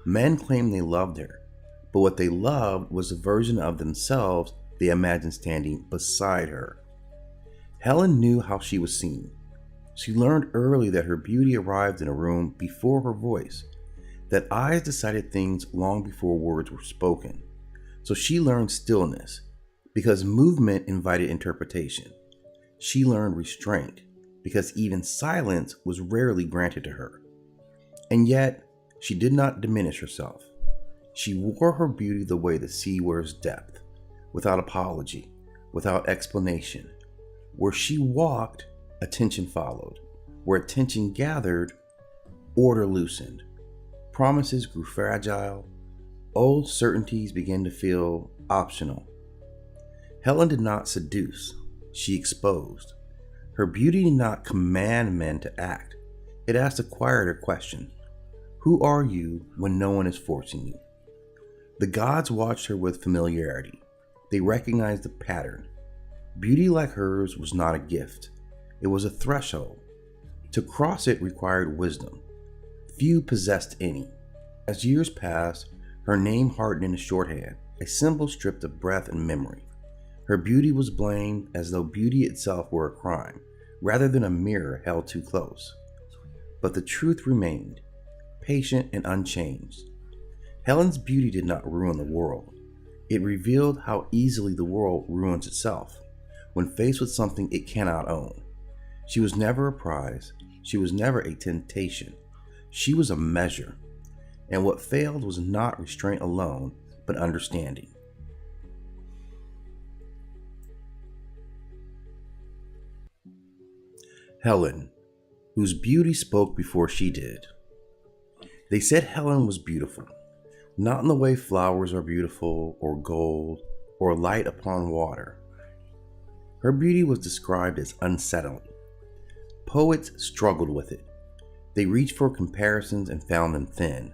Men claimed they loved her, but what they loved was a version of themselves they imagined standing beside her. Helen knew how she was seen. She learned early that her beauty arrived in a room before her voice, that eyes decided things long before words were spoken. So she learned stillness, because movement invited interpretation. She learned restraint, because even silence was rarely granted to her. And yet, she did not diminish herself. She wore her beauty the way the sea wears depth, without apology, without explanation. Where she walked, attention followed. Where attention gathered, order loosened. Promises grew fragile. Old certainties began to feel optional. Helen did not seduce, she exposed. Her beauty did not command men to act. It asked a quieter question. Who are you when no one is forcing you? The gods watched her with familiarity. They recognized the pattern. Beauty like hers was not a gift. It was a threshold. To cross it required wisdom. Few possessed any. As years passed, her name hardened into shorthand, a symbol stripped of breath and memory. Her beauty was blamed as though beauty itself were a crime, rather than a mirror held too close. But the truth remained, patient and unchanged. Helen's beauty did not ruin the world. It revealed how easily the world ruins itself when faced with something it cannot own. She was never a prize. She was never a temptation. She was a measure. And what failed was not restraint alone, but understanding. Helen, whose beauty spoke before she did. They said Helen was beautiful, not in the way flowers are beautiful, or gold, or light upon water. Her beauty was described as unsettling. Poets struggled with it. They reached for comparisons and found them thin.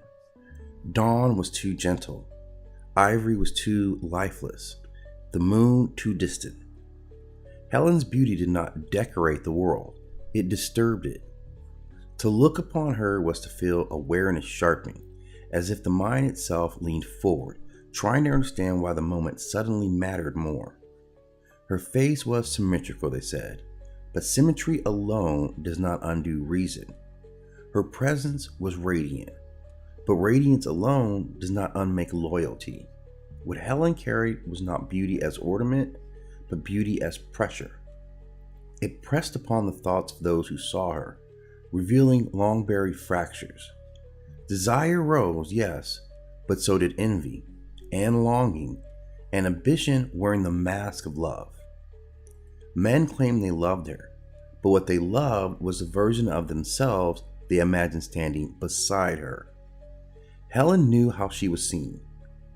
Dawn was too gentle. Ivory was too lifeless. The moon too distant. Helen's beauty did not decorate the world. It disturbed it. To look upon her was to feel awareness sharpening, as if the mind itself leaned forward, trying to understand why the moment suddenly mattered more. Her face was symmetrical, they said, but symmetry alone does not undo reason. Her presence was radiant, but radiance alone does not unmake loyalty. What Helen carried was not beauty as ornament, but beauty as pressure. It pressed upon the thoughts of those who saw her, revealing long-buried fractures. Desire rose, yes, but so did envy, and longing, and ambition wearing the mask of love. Men claimed they loved her, but what they loved was a version of themselves they imagined standing beside her. Helen knew how she was seen.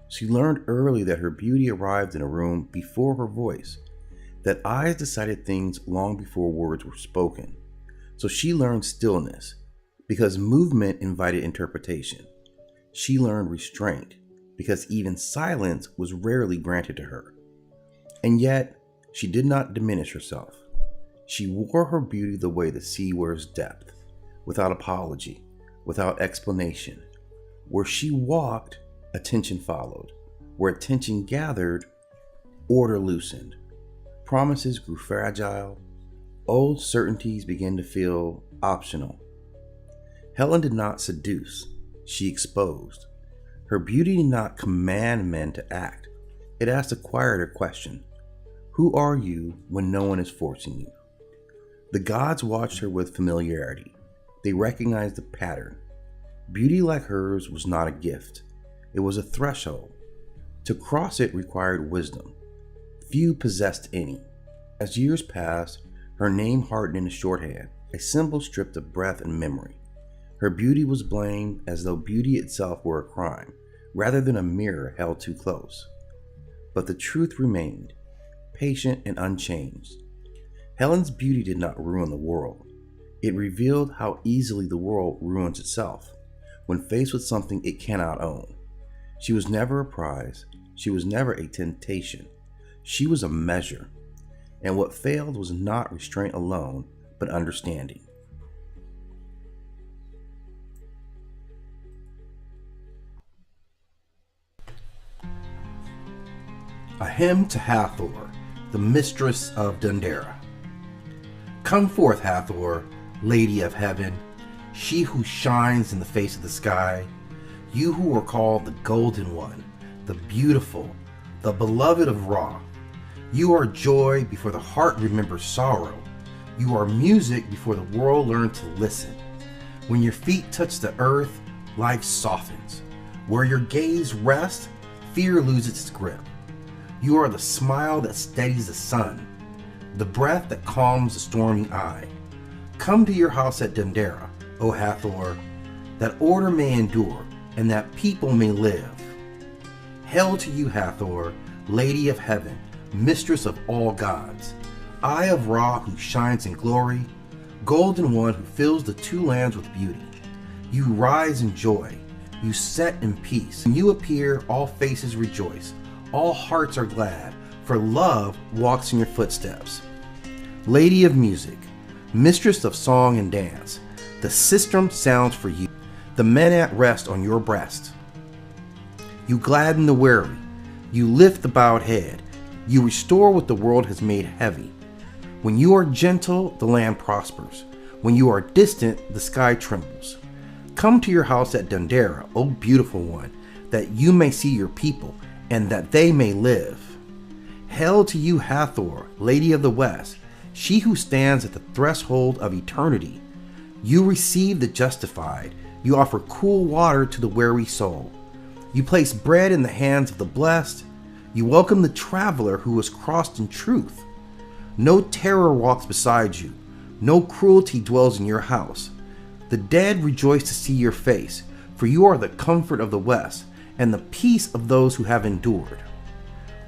She learned early that her beauty arrived in a room before her voice, that eyes decided things long before words were spoken. So she learned stillness, because movement invited interpretation. She learned restraint, because even silence was rarely granted to her. And yet, she did not diminish herself. She wore her beauty the way the sea wears depth, without apology, without explanation. Where she walked, attention followed. Where attention gathered, order loosened. Promises grew fragile. Old certainties began to feel optional. Helen did not seduce, she exposed. Her beauty did not command men to act. It asked a quieter question. Who are you when no one is forcing you? The gods watched her with familiarity. They recognized the pattern. Beauty like hers was not a gift. It was a threshold. To cross it required wisdom. Few possessed any. As years passed, her name hardened into shorthand, a symbol stripped of breath and memory. Her beauty was blamed as though beauty itself were a crime, rather than a mirror held too close. But the truth remained, patient and unchanged. Helen's beauty did not ruin the world. It revealed how easily the world ruins itself when faced with something it cannot own. She was never a prize. She was never a temptation. She was a measure. And what failed was not restraint alone, but understanding. A hymn to Hathor, the mistress of Dundera. Come forth, Hathor, lady of heaven, she who shines in the face of the sky, you who are called the Golden One, the beautiful, the beloved of Ra. You are joy before the heart remembers sorrow. You are music before the world learned to listen. When your feet touch the earth, life softens. Where your gaze rests, fear loses its grip. You are the smile that steadies the sun, the breath that calms the stormy eye. Come to your house at Dundera, O Hathor, that order may endure and that people may live. Hail to you, Hathor, lady of heaven, mistress of all gods, eye of Ra who shines in glory, golden one who fills the two lands with beauty. You rise in joy, you set in peace. When you appear, all faces rejoice, all hearts are glad, for love walks in your footsteps. Lady of music, mistress of song and dance, the sistrum sounds for you, the men at rest on your breast. You gladden the weary, you lift the bowed head, you restore what the world has made heavy. When you are gentle, the land prospers. When you are distant, the sky trembles. Come to your house at Dundera, O beautiful one, that you may see your people, and that they may live. Hail to you, Hathor, lady of the west, she who stands at the threshold of eternity. You receive the justified, you offer cool water to the weary soul. You place bread in the hands of the blessed, you welcome the traveler who has crossed in truth. No terror walks beside you, no cruelty dwells in your house. The dead rejoice to see your face, for you are the comfort of the West and the peace of those who have endured.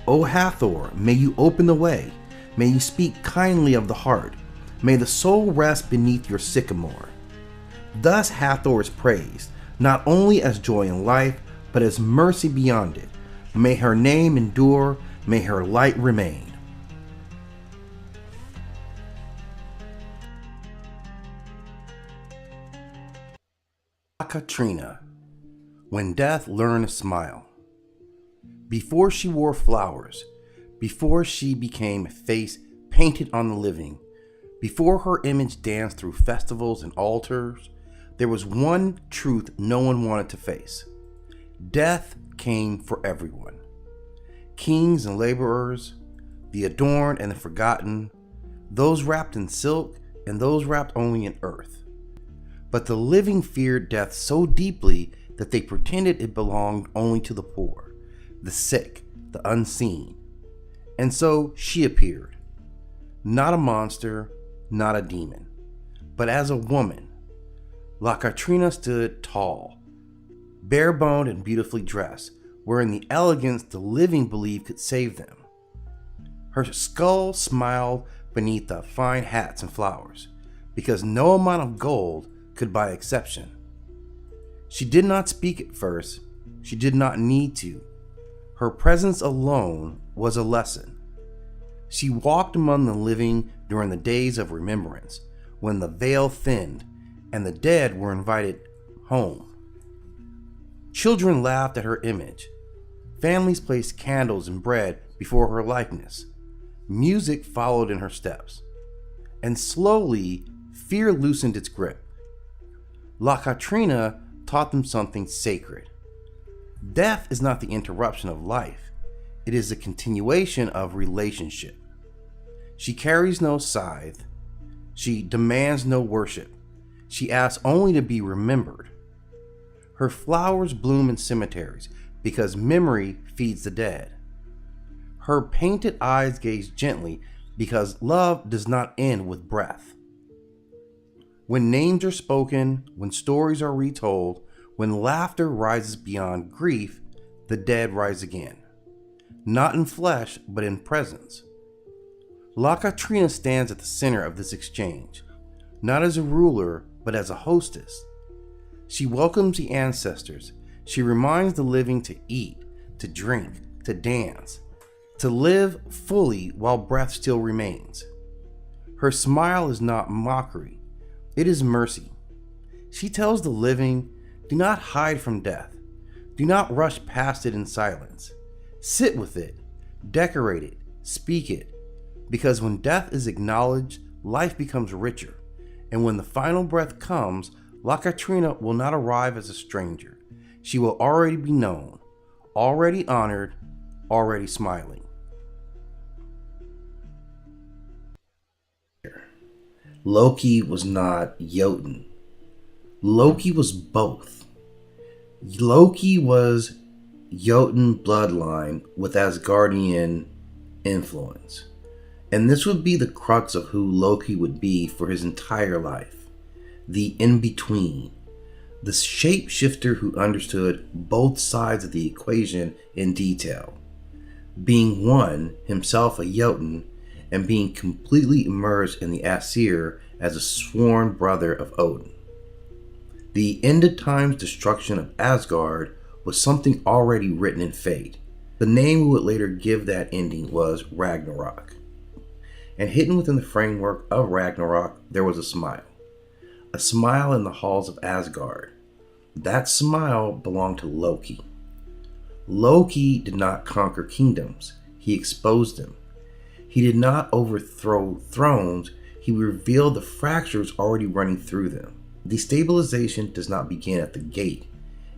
O Hathor, may you open the way, may you speak kindly of the heart, may the soul rest beneath your sycamore. Thus Hathor is praised, not only as joy in life, but as mercy beyond it. May her name endure, may her light remain. Katrina, when death learned to smile. Before she wore flowers, before she became a face painted on the living, before her image danced through festivals and altars, there was one truth no one wanted to face. Death came for everyone. Kings and laborers, the adorned and the forgotten, those wrapped in silk and those wrapped only in earth. But the living feared death so deeply that they pretended it belonged only to the poor, the sick, the unseen. And so she appeared, not a monster, not a demon, but as a woman. La Katrina stood tall, bare-boned and beautifully dressed, wearing the elegance the living believed could save them. Her skull smiled beneath the fine hats and flowers, because no amount of gold could buy exception. She did not speak at first. She did not need to. Her presence alone was a lesson. She walked among the living during the days of remembrance, when the veil thinned and the dead were invited home. Children laughed at her image. Families placed candles and bread before her likeness. Music followed in her steps. And slowly, fear loosened its grip. La Katrina taught them something sacred. Death is not the interruption of life. It is the continuation of relationship. She carries no scythe. She demands no worship. She asks only to be remembered. Her flowers bloom in cemeteries because memory feeds the dead. Her painted eyes gaze gently because love does not end with breath. When names are spoken, when stories are retold, when laughter rises beyond grief, the dead rise again. Not in flesh, but in presence. La Katrina stands at the center of this exchange, not as a ruler, but as a hostess. She welcomes the ancestors. She reminds the living to eat, to drink, to dance, to live fully while breath still remains. Her smile is not mockery. It is mercy. She tells the living, do not hide from death. Do not rush past it in silence. Sit with it. Decorate it, speak it, because when death is acknowledged, life becomes richer. And when the final breath comes, La Katrina will not arrive as a stranger. She will already be known, already honored, already smiling. Loki was not Jotun. Loki was both. Loki was Jotun bloodline with Asgardian influence. And this would be the crux of who Loki would be for his entire life. The in-between. The shapeshifter who understood both sides of the equation in detail. Being one, himself a Jotun, and being completely immersed in the Aesir as a sworn brother of Odin. The end times destruction of Asgard was something already written in fate. The name we would later give that ending was Ragnarok. And hidden within the framework of Ragnarok, there was a smile. A smile in the halls of Asgard. That smile belonged to Loki. Loki did not conquer kingdoms, he exposed them. He did not overthrow thrones, he revealed the fractures already running through them. Destabilization does not begin at the gate.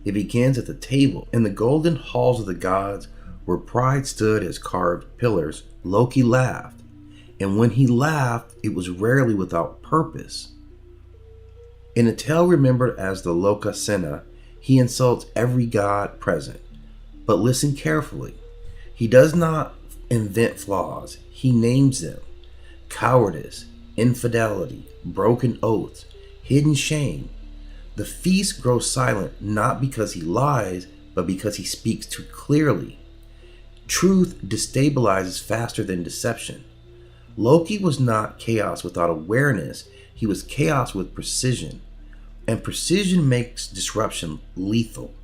It begins at the table. In the golden halls of the gods, where pride stood as carved pillars, Loki laughed. And when he laughed, it was rarely without purpose. In a tale remembered as the Lokasena, he insults every god present. But listen carefully. He does not invent flaws. He names them. Cowardice, infidelity, broken oaths, hidden shame. The feast grows silent not because he lies, but because he speaks too clearly. Truth destabilizes faster than deception. Loki was not chaos without awareness, he was chaos with precision. And precision makes disruption lethal.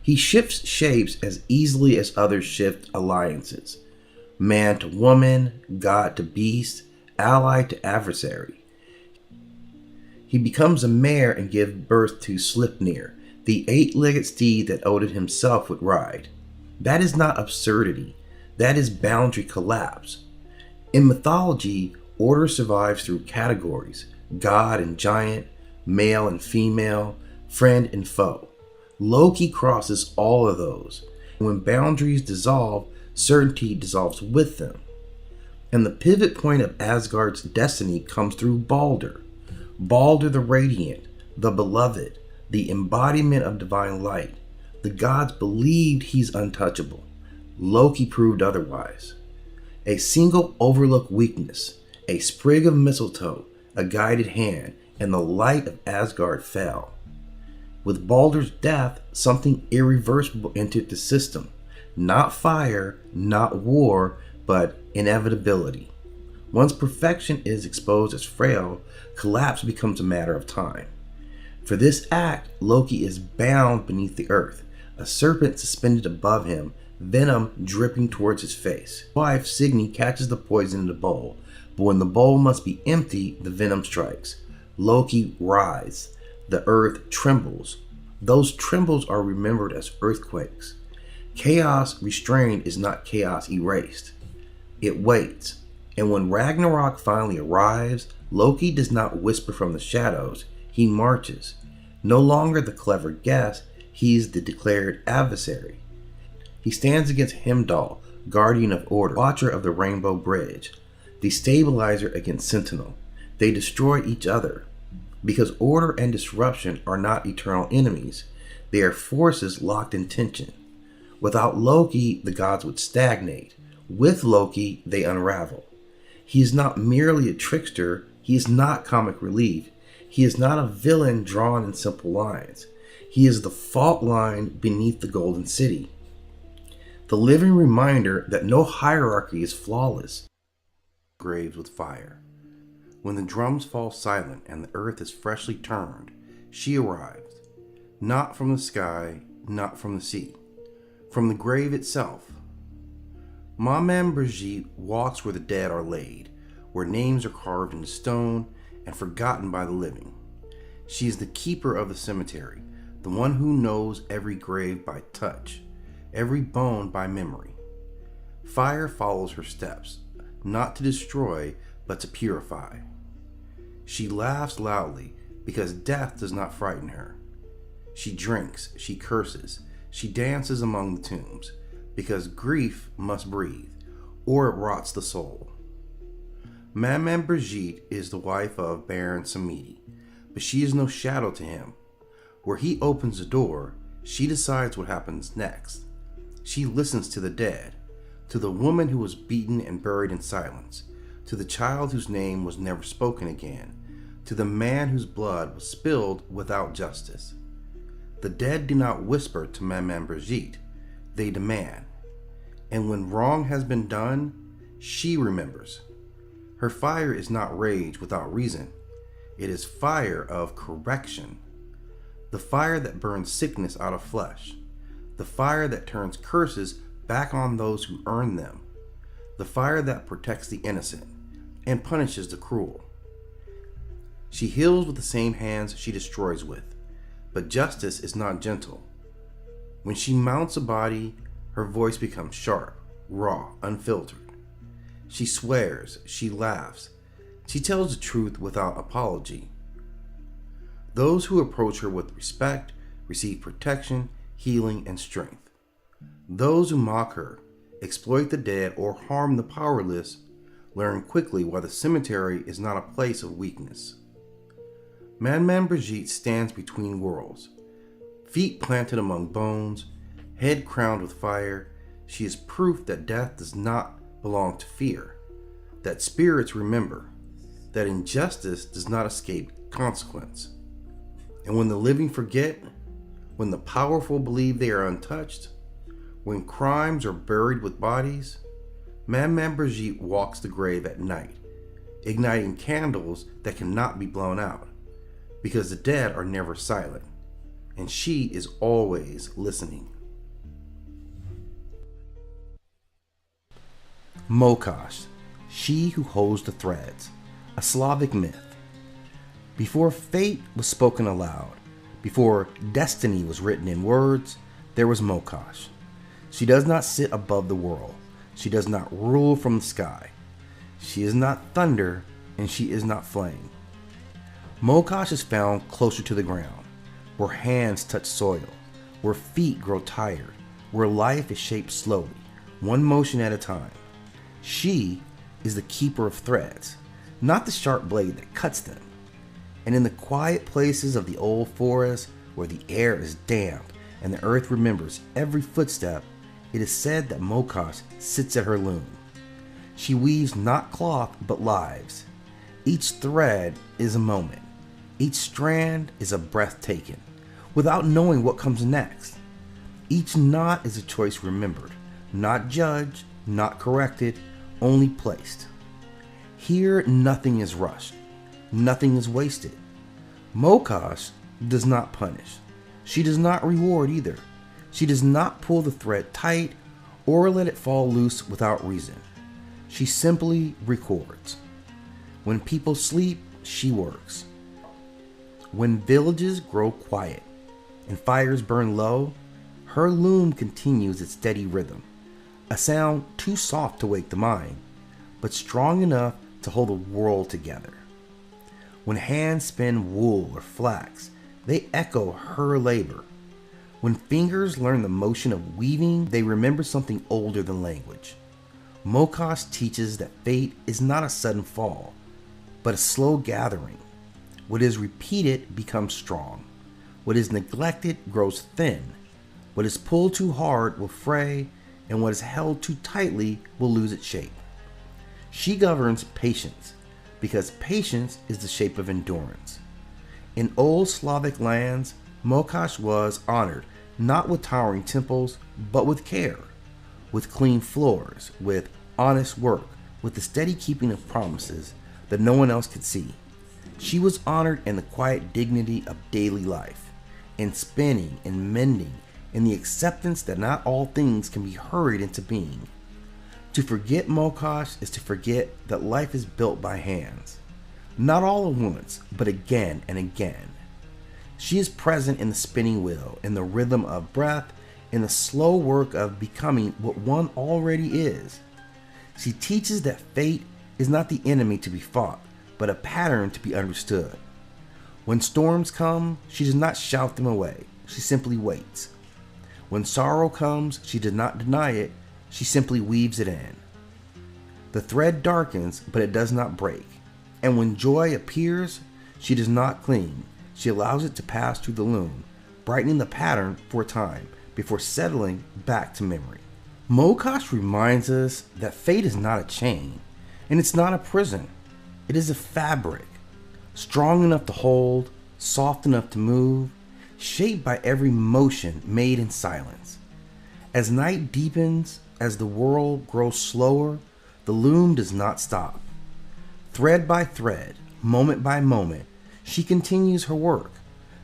He shifts shapes as easily as others shift alliances. Man to woman, god to beast, ally to adversary. He becomes a mare and gives birth to Sleipnir, the eight-legged steed that Odin himself would ride. That is not absurdity. That is boundary collapse. In mythology, order survives through categories: god and giant, male and female, friend and foe. Loki crosses all of those. When boundaries dissolve, certainty dissolves with them. And the pivot point of Asgard's destiny comes through Balder. Balder the Radiant, the Beloved, the embodiment of divine light. The gods believed he's untouchable. Loki proved otherwise. A single overlooked weakness, a sprig of mistletoe, a guided hand, and the light of Asgard fell. With Balder's death, something irreversible entered the system. Not fire, not war, but inevitability. Once perfection is exposed as frail, collapse becomes a matter of time. For this act, Loki is bound beneath the earth, a serpent suspended above him, venom dripping towards his face. His wife, Signy, catches the poison in the bowl, but when the bowl must be empty, the venom strikes. Loki writhes. The earth trembles. Those trembles are remembered as earthquakes. Chaos restrained is not chaos erased. It waits. And when Ragnarok finally arrives, Loki does not whisper from the shadows. He marches. No longer the clever guest, he's the declared adversary. He stands against Heimdall, guardian of order, watcher of the Rainbow Bridge, destabilizer against Sentinel. They destroy each other. Because order and disruption are not eternal enemies. They are forces locked in tension. Without Loki, the gods would stagnate. With Loki, they unravel. He is not merely a trickster. He is not comic relief. He is not a villain drawn in simple lines. He is the fault line beneath the Golden City. The living reminder that no hierarchy is flawless. Graves with fire. When the drums fall silent and the earth is freshly turned, she arrives. Not from the sky, not from the sea. From the grave itself. Ma Mame Brigitte walks where the dead are laid, where names are carved in stone and forgotten by the living. She is the keeper of the cemetery, the one who knows every grave by touch, every bone by memory. Fire follows her steps, not to destroy, but to purify. She laughs loudly because death does not frighten her. She drinks, she curses, she dances among the tombs, because grief must breathe, or it rots the soul. Maman Brigitte is the wife of Baron Samedi, but she is no shadow to him. Where he opens the door, she decides what happens next. She listens to the dead, to the woman who was beaten and buried in silence, to the child whose name was never spoken again, to the man whose blood was spilled without justice. The dead do not whisper to Maman Brigitte, they demand. And when wrong has been done, she remembers. Her fire is not rage without reason. It is fire of correction. The fire that burns sickness out of flesh. The fire that turns curses back on those who earn them. The fire that protects the innocent and punishes the cruel. She heals with the same hands she destroys with, but justice is not gentle. When she mounts a body, her voice becomes sharp, raw, unfiltered. She swears, she laughs, she tells the truth without apology. Those who approach her with respect receive protection, healing, and strength. Those who mock her, exploit the dead, or harm the powerless learn quickly why the cemetery is not a place of weakness. Maman Brigitte stands between worlds, feet planted among bones, head crowned with fire. She is proof that death does not belong to fear, that spirits remember, that injustice does not escape consequence. And when the living forget, when the powerful believe they are untouched, when crimes are buried with bodies, Maman Brigitte walks the grave at night, igniting candles that cannot be blown out, because the dead are never silent, and she is always listening. Mokash, she who holds the threads, a Slavic myth. Before fate was spoken aloud, before destiny was written in words, there was Mokash. She does not sit above the world. She does not rule from the sky. She is not thunder, and she is not flame. Mokash is found closer to the ground, where hands touch soil, where feet grow tired, where life is shaped slowly, one motion at a time. She is the keeper of threads, not the sharp blade that cuts them. And in the quiet places of the old forest, where the air is damp and the earth remembers every footstep, it is said that Mokash sits at her loom. She weaves not cloth but lives. Each thread is a moment. Each strand is a breath taken, without knowing what comes next. Each knot is a choice remembered, not judged, not corrected, only placed. Here nothing is rushed, nothing is wasted. Mokash does not punish. She does not reward either. She does not pull the thread tight or let it fall loose without reason. She simply records. When people sleep, she works. When villages grow quiet and fires burn low, her loom continues its steady rhythm, a sound too soft to wake the mind, but strong enough to hold the world together. When hands spin wool or flax, they echo her labor. When fingers learn the motion of weaving, they remember something older than language. Mokash teaches that fate is not a sudden fall, but a slow gathering. What is repeated becomes strong. What is neglected grows thin. What is pulled too hard will fray, and what is held too tightly will lose its shape. She governs patience, because patience is the shape of endurance. In old Slavic lands, Mokash was honored not with towering temples, but with care, with clean floors, with honest work, with the steady keeping of promises that no one else could see. She was honored in the quiet dignity of daily life, in spinning and mending, in the acceptance that not all things can be hurried into being. To forget Mokash is to forget that life is built by hands, not all at once, but again and again. She is present in the spinning wheel, in the rhythm of breath, in the slow work of becoming what one already is. She teaches that fate is not the enemy to be fought, but a pattern to be understood. When storms come, she does not shout them away. She simply waits. When sorrow comes, she does not deny it. She simply weaves it in. The thread darkens, but it does not break. And when joy appears, she does not cling. She allows it to pass through the loom, brightening the pattern for a time before settling back to memory. Mokash reminds us that fate is not a chain, and it's not a prison. It is a fabric, strong enough to hold, soft enough to move, shaped by every motion made in silence. As night deepens, as the world grows slower, the loom does not stop. Thread by thread, moment by moment, she continues her work,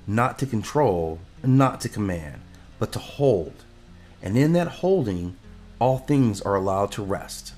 not to control and not to command, but to hold. And in that holding, all things are allowed to rest.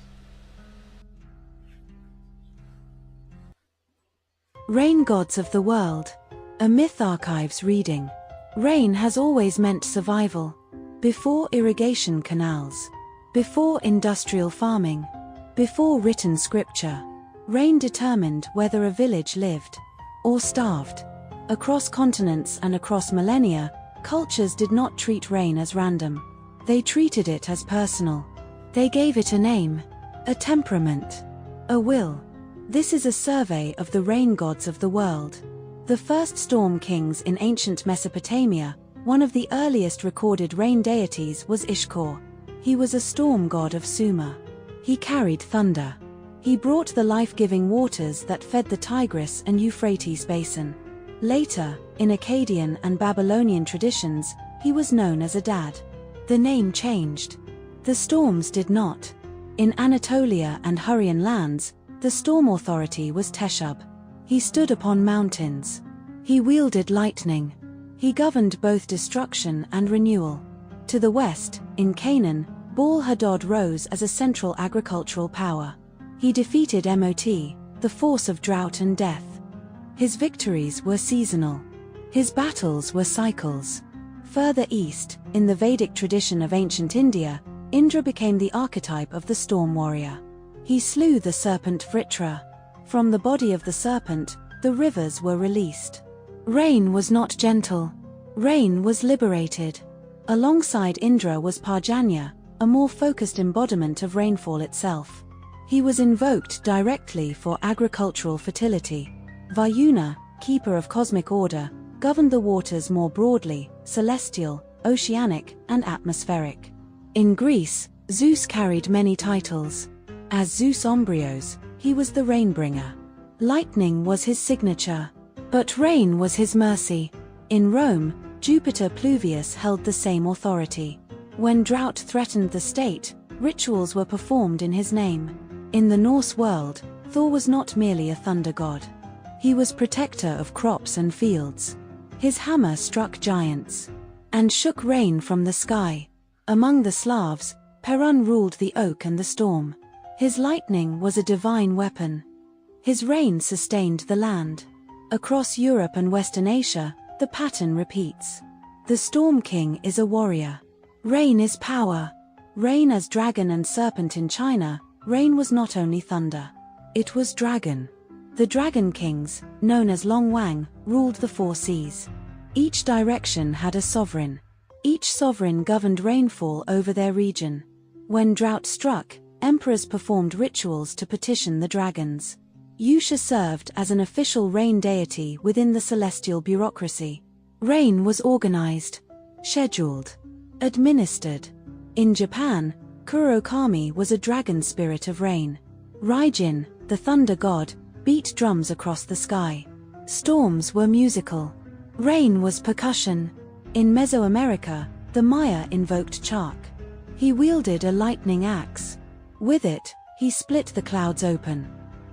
Rain Gods of the World, a Myth Archives reading. Rain has always meant survival. Before irrigation canals, before industrial farming, before written scripture, rain determined whether a village lived or starved. Across continents and across millennia, cultures did not treat rain as random. They treated it as personal. They gave it a name, a temperament, a will. This is a survey of the rain gods of the world. The first storm kings in ancient Mesopotamia, one of the earliest recorded rain deities, was Ishkor. He was a storm god of Sumer. He carried thunder. He brought the life-giving waters that fed the Tigris and Euphrates basin. Later, in Akkadian and Babylonian traditions, he was known as Adad. The name changed. The storms did not. In Anatolia and Hurrian lands, the storm authority was Teshub. He stood upon mountains. He wielded lightning. He governed both destruction and renewal. To the west, in Canaan, Baal-Hadad rose as a central agricultural power. He defeated Mot, the force of drought and death. His victories were seasonal. His battles were cycles. Further east, in the Vedic tradition of ancient India, Indra became the archetype of the storm warrior. He slew the serpent Vritra. From the body of the serpent, the rivers were released. Rain was not gentle. Rain was liberated. Alongside Indra was Parjanya, a more focused embodiment of rainfall itself. He was invoked directly for agricultural fertility. Vayuna, keeper of cosmic order, governed the waters more broadly, celestial, oceanic, and atmospheric. In Greece, Zeus carried many titles. As Zeus Ombrios, he was the rainbringer. Lightning was his signature, but rain was his mercy. In Rome, Jupiter Pluvius held the same authority. When drought threatened the state, rituals were performed in his name. In the Norse world, Thor was not merely a thunder god. He was protector of crops and fields. His hammer struck giants and shook rain from the sky. Among the Slavs, Perun ruled the oak and the storm. His lightning was a divine weapon. His rain sustained the land. Across Europe and Western Asia, the pattern repeats. The Storm King is a warrior. Rain is power. Rain as dragon and serpent in China, rain was not only thunder. It was dragon. The Dragon Kings, known as Long Wang, ruled the four seas. Each direction had a sovereign. Each sovereign governed rainfall over their region. When drought struck, emperors performed rituals to petition the dragons. Yusha served as an official rain deity within the celestial bureaucracy. Rain was organized, scheduled, administered. In Japan, Kurokami was a dragon spirit of rain. Raijin, the thunder god, beat drums across the sky. Storms were musical. Rain was percussion. In Mesoamerica, the Maya invoked Chark. He wielded a lightning axe. With it, he split the clouds open.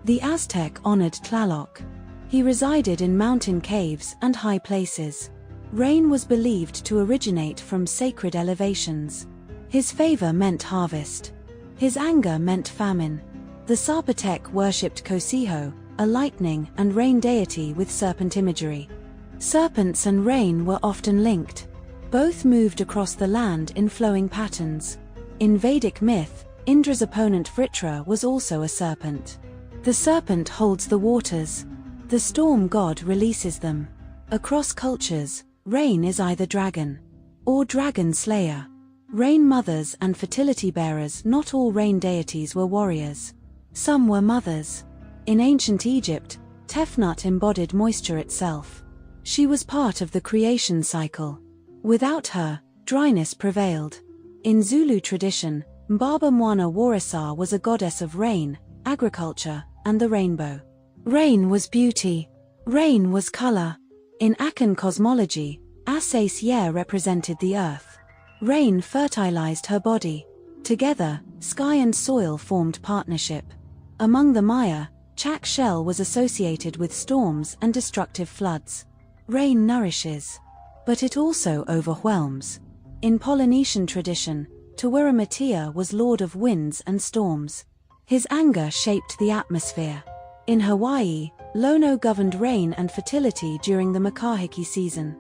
The Aztec honored Tlaloc. He resided in mountain caves and high places. Rain was believed to originate from sacred elevations. His favor meant harvest. His anger meant famine. The Zapotec worshipped Cosijo, a lightning and rain deity with serpent imagery. Serpents and rain were often linked. Both moved across the land in flowing patterns. In Vedic myth, Indra's opponent Vritra was also a serpent. The serpent holds the waters. The storm god releases them. Across cultures, rain is either dragon or dragon slayer. Rain mothers and fertility bearers. Not all rain deities were warriors. Some were mothers. In ancient Egypt, Tefnut embodied moisture itself. She was part of the creation cycle. Without her, dryness prevailed. In Zulu tradition, Mbaba Mwana Warisa was a goddess of rain, agriculture, and the rainbow. Rain was beauty. Rain was color. In Akan cosmology, Asace Yer represented the earth. Rain fertilized her body. Together, sky and soil formed partnership. Among the Maya, Chak Shell was associated with storms and destructive floods. Rain nourishes, but it also overwhelms. In Polynesian tradition, Tawira Matia was lord of winds and storms. His anger shaped the atmosphere. In Hawaii, Lono governed rain and fertility during the Makahiki season.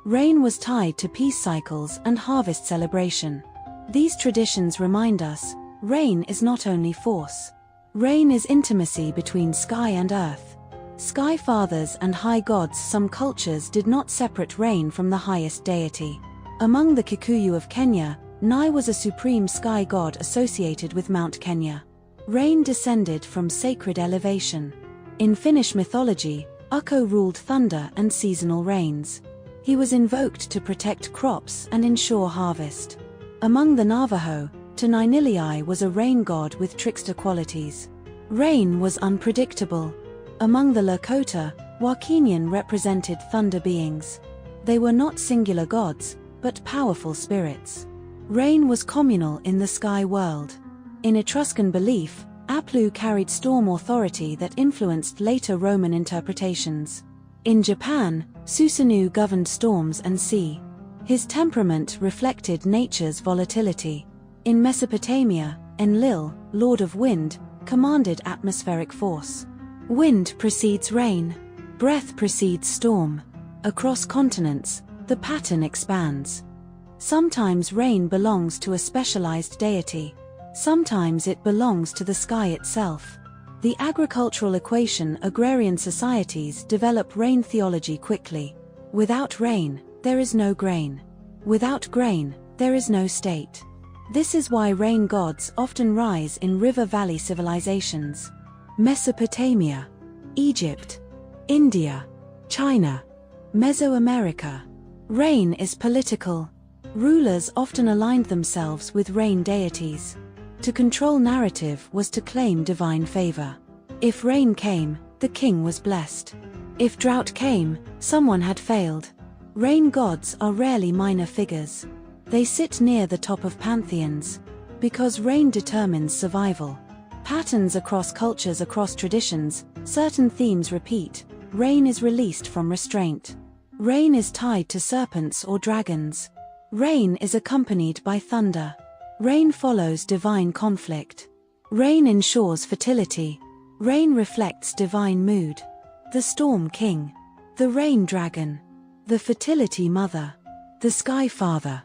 Rain was tied to peace cycles and harvest celebration. These traditions remind us, rain is not only force. Rain is intimacy between sky and earth. Sky fathers and high gods. Some cultures did not separate rain from the highest deity. Among the Kikuyu of Kenya, Nai was a supreme sky god associated with Mount Kenya. Rain descended from sacred elevation. In Finnish mythology, Ukko ruled thunder and seasonal rains. He was invoked to protect crops and ensure harvest. Among the Navajo, Tunainilii was a rain god with trickster qualities. Rain was unpredictable. Among the Lakota, Wakinian represented thunder beings. They were not singular gods, but powerful spirits. Rain was communal in the sky world. In Etruscan belief, Aplu carried storm authority that influenced later Roman interpretations. In Japan, Susanoo governed storms and sea. His temperament reflected nature's volatility. In Mesopotamia, Enlil, lord of wind, commanded atmospheric force. Wind precedes rain. Breath precedes storm. Across continents, the pattern expands. Sometimes rain belongs to a specialized deity. Sometimes it belongs to the sky itself. The agricultural equation. Agrarian societies develop rain theology quickly. Without rain, there is no grain. Without grain, there is no state. This is why rain gods often rise in river valley civilizations. Mesopotamia, Egypt, India, China, Mesoamerica. Rain is political. Rulers often aligned themselves with rain deities. To control narrative was to claim divine favor. If rain came, the king was blessed. If drought came, someone had failed. Rain gods are rarely minor figures. They sit near the top of pantheons. Because rain determines survival. Patterns across cultures, across traditions, certain themes repeat. Rain is released from restraint. Rain is tied to serpents or dragons. Rain is accompanied by thunder. Rain follows divine conflict. Rain ensures fertility. Rain reflects divine mood. The storm king. The rain dragon. The fertility mother. The sky father.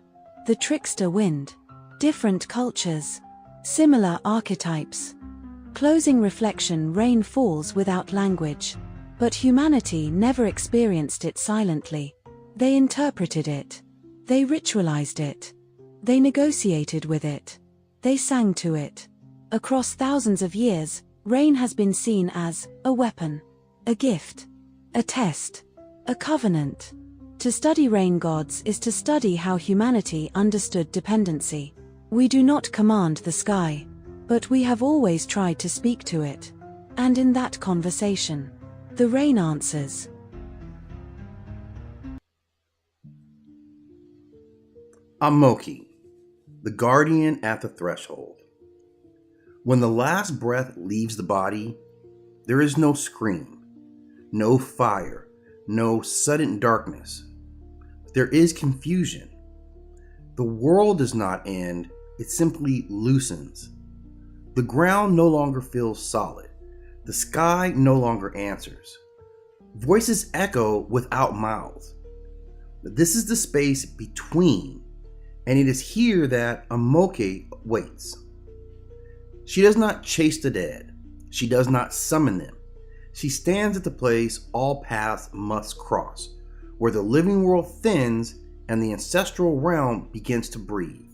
The trickster wind. Different cultures. Similar archetypes. Closing reflection. Rain falls without language. But humanity never experienced it silently. They interpreted it. They ritualized it. They negotiated with it. They sang to it. Across thousands of years, rain has been seen as a weapon, a gift, a test, a covenant. To study rain gods is to study how humanity understood dependency. We do not command the sky, but we have always tried to speak to it. And in that conversation, the rain answers. Amoki, the guardian at the threshold. When the last breath leaves the body, there is no scream, no fire, no sudden darkness. There is confusion. The world does not end, it simply loosens. The ground no longer feels solid. The sky no longer answers. Voices echo without mouths. This is the space between, and it is here that Amoke waits. She does not chase the dead. She does not summon them. She stands at the place all paths must cross, where the living world thins and the ancestral realm begins to breathe.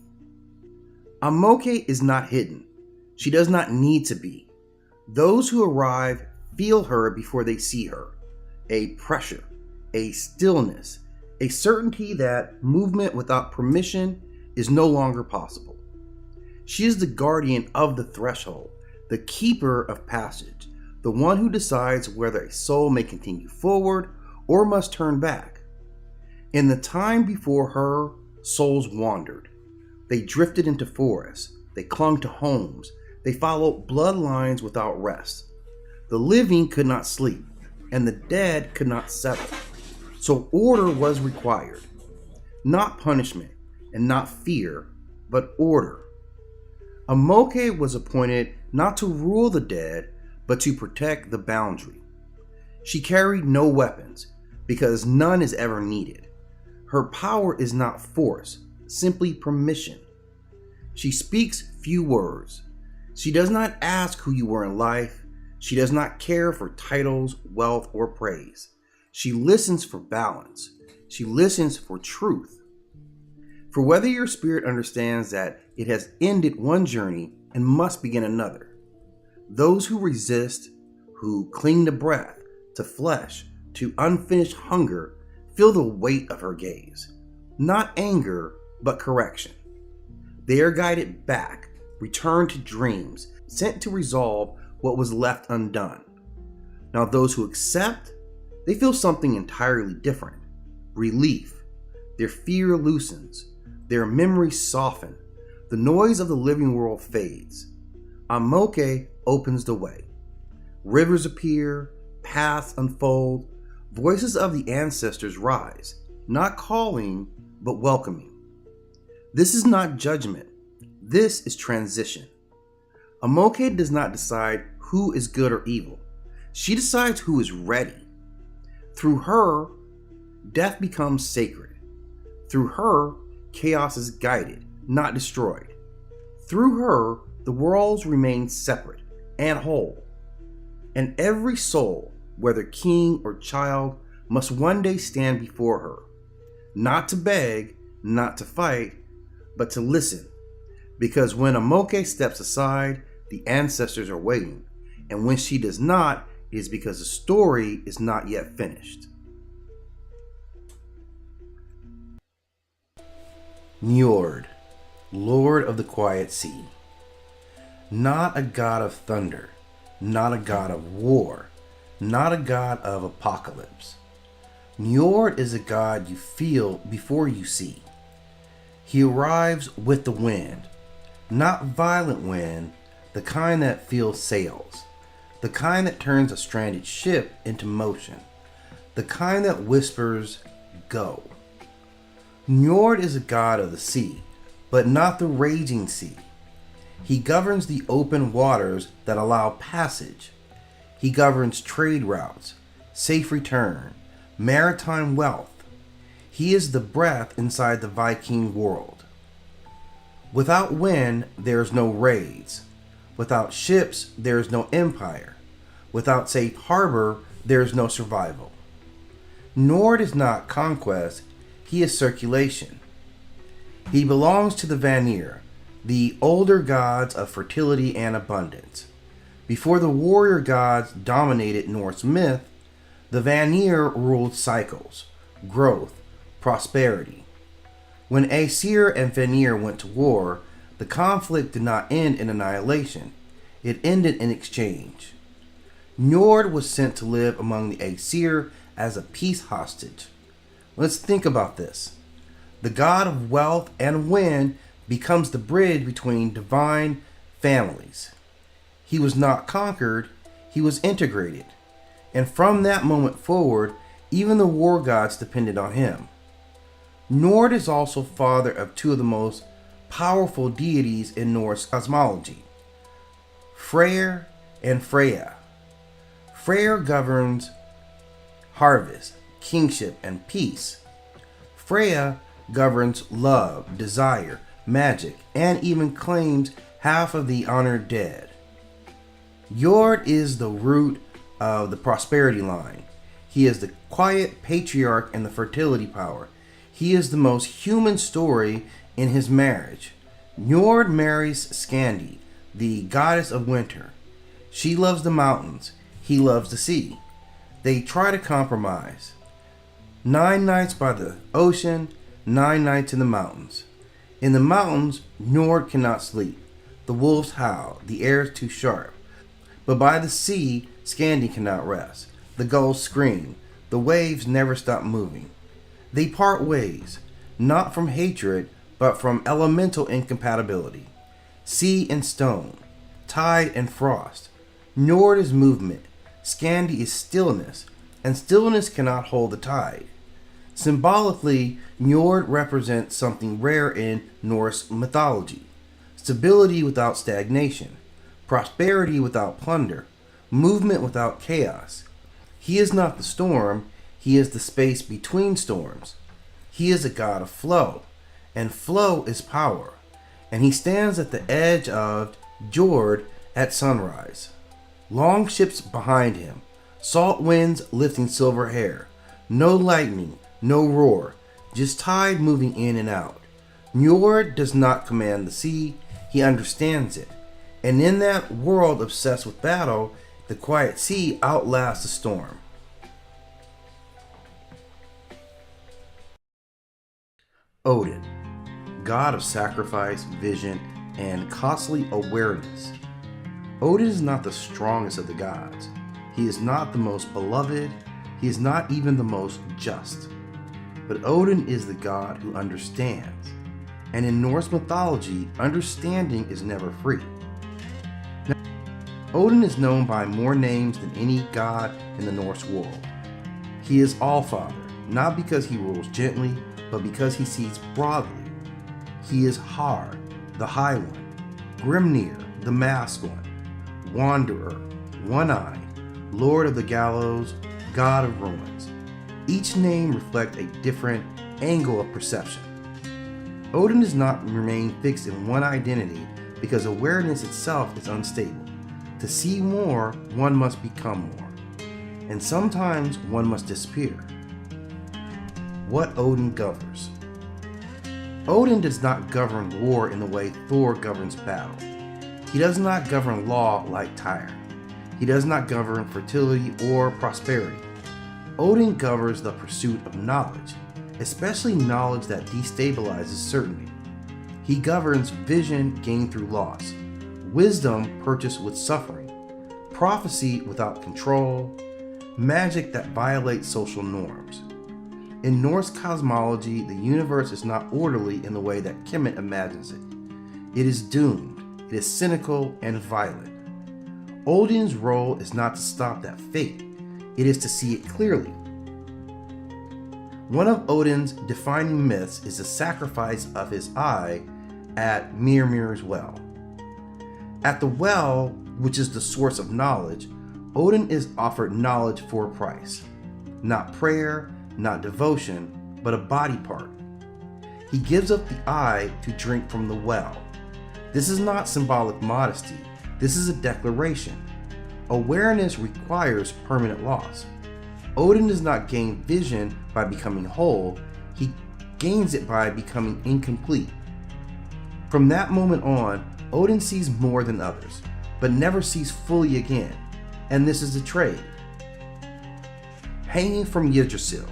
Amoke is not hidden. She does not need to be. Those who arrive feel her before they see her. A pressure, a stillness, a certainty that movement without permission is no longer possible. She is the guardian of the threshold, the keeper of passage, the one who decides whether a soul may continue forward or must turn back. In the time before her, souls wandered. They drifted into forests. They clung to homes. They followed bloodlines without rest. The living could not sleep, and the dead could not settle. So order was required. Not punishment and not fear, but order. Amoke was appointed not to rule the dead, but to protect the boundary. She carried no weapons, because none is ever needed. Her power is not force, simply permission. She speaks few words. She does not ask who you were in life. She does not care for titles, wealth, or praise. She listens for balance. She listens for truth. For whether your spirit understands that it has ended one journey and must begin another. Those who resist, who cling to breath, to flesh, to unfinished hunger, feel the weight of her gaze. Not anger, but correction. They are guided back, returned to dreams, sent to resolve what was left undone. Now those who accept, they feel something entirely different. Relief. Their fear loosens. Their memories soften. The noise of the living world fades. Amoke opens the way. Rivers appear, paths unfold, voices of the ancestors rise, not calling, but welcoming. This is not judgment. This is transition. Amoke does not decide who is good or evil. She decides who is ready. Through her, death becomes sacred. Through her, chaos is guided, not destroyed. Through her, the worlds remain separate and whole. And every soul, whether king or child, must one day stand before her, not to beg, not to fight, but to listen. Because when Amoke steps aside, the ancestors are waiting, and when she does not, it is because the story is not yet finished. Njord, Lord of the Quiet Sea. Not a god of thunder, not a god of war, not a god of apocalypse. Njord is a god you feel before you see. He arrives with the wind, not violent wind, the kind that fills sails, the kind that turns a stranded ship into motion, the kind that whispers, go. Njord is a god of the sea, but not the raging sea. He governs the open waters that allow passage. He governs trade routes, safe return, maritime wealth. He is the breath inside the Viking world. Without wind, there is no raids. Without ships, there is no empire. Without safe harbor, there is no survival. Njord is not conquest, he is circulation. He belongs to the Vanir, the older gods of fertility and abundance. Before the warrior gods dominated Norse myth, the Vanir ruled cycles, growth, prosperity. When Aesir and Vanir went to war, the conflict did not end in annihilation. It ended in exchange. Njord was sent to live among the Aesir as a peace hostage. Let's think about this. The god of wealth and wind becomes the bridge between divine families. He was not conquered, he was integrated. And from that moment forward, even the war gods depended on him. Njord is also father of two of the most powerful deities in Norse cosmology, Freyr and Freya. Freyr governs harvest, kingship, and peace. Freya governs love, desire, magic, and even claims half of the honored dead. Njord is the root of the prosperity line. He is the quiet patriarch and the fertility power. He is the most human story in his marriage. Njord marries Skandi, the goddess of winter. She loves the mountains. He loves the sea. They try to compromise. 9 nights by the ocean, 9 nights in the mountains. In the mountains, Njord cannot sleep. The wolves howl. The air is too sharp. But by the sea, Skandi cannot rest. The gulls scream. The waves never stop moving. They part ways, not from hatred, but from elemental incompatibility. Sea and stone, tide and frost. Njord is movement. Skandi is stillness, and stillness cannot hold the tide. Symbolically, Njord represents something rare in Norse mythology: stability without stagnation, prosperity without plunder, movement without chaos. He is not the storm, he is the space between storms. He is a god of flow, and flow is power, and he stands at the edge of Njord at sunrise. Long ships behind him, salt winds lifting silver hair, no lightning, no roar, just tide moving in and out. Njord does not command the sea, he understands it. And in that world obsessed with battle, the quiet sea outlasts the storm. Odin, god of sacrifice, vision, and costly awareness. Odin is not the strongest of the gods. He is not the most beloved. He is not even the most just. But Odin is the god who understands. And in Norse mythology, understanding is never free. Now, Odin is known by more names than any god in the Norse world. He is Allfather, not because he rules gently, but because he sees broadly. He is Har, the High One, Grimnir, the Masked One, Wanderer, One-Eyed, Lord of the Gallows, God of Ruins. Each name reflects a different angle of perception. Odin does not remain fixed in one identity because awareness itself is unstable. To see more, one must become more. And sometimes one must disappear. What Odin governs. Odin does not govern war in the way Thor governs battle. He does not govern law like Tyr. He does not govern fertility or prosperity. Odin governs the pursuit of knowledge, especially knowledge that destabilizes certainty. He governs vision gained through loss, wisdom purchased with suffering, prophecy without control, magic that violates social norms. In Norse cosmology, the universe is not orderly in the way that Kemet imagines it. It is doomed. It is cynical and violent. Odin's role is not to stop that fate. It is to see it clearly. One of Odin's defining myths is the sacrifice of his eye at Mirmir's well. At the well, which is the source of knowledge, Odin is offered knowledge for a price. Not prayer, not devotion, but a body part. He gives up the eye to drink from the well. This is not symbolic modesty. This is a declaration. Awareness requires permanent loss. Odin does not gain vision by becoming whole. He gains it by becoming incomplete. From that moment on, Odin sees more than others, but never sees fully again. And this is the trade. Hanging from Yggdrasil.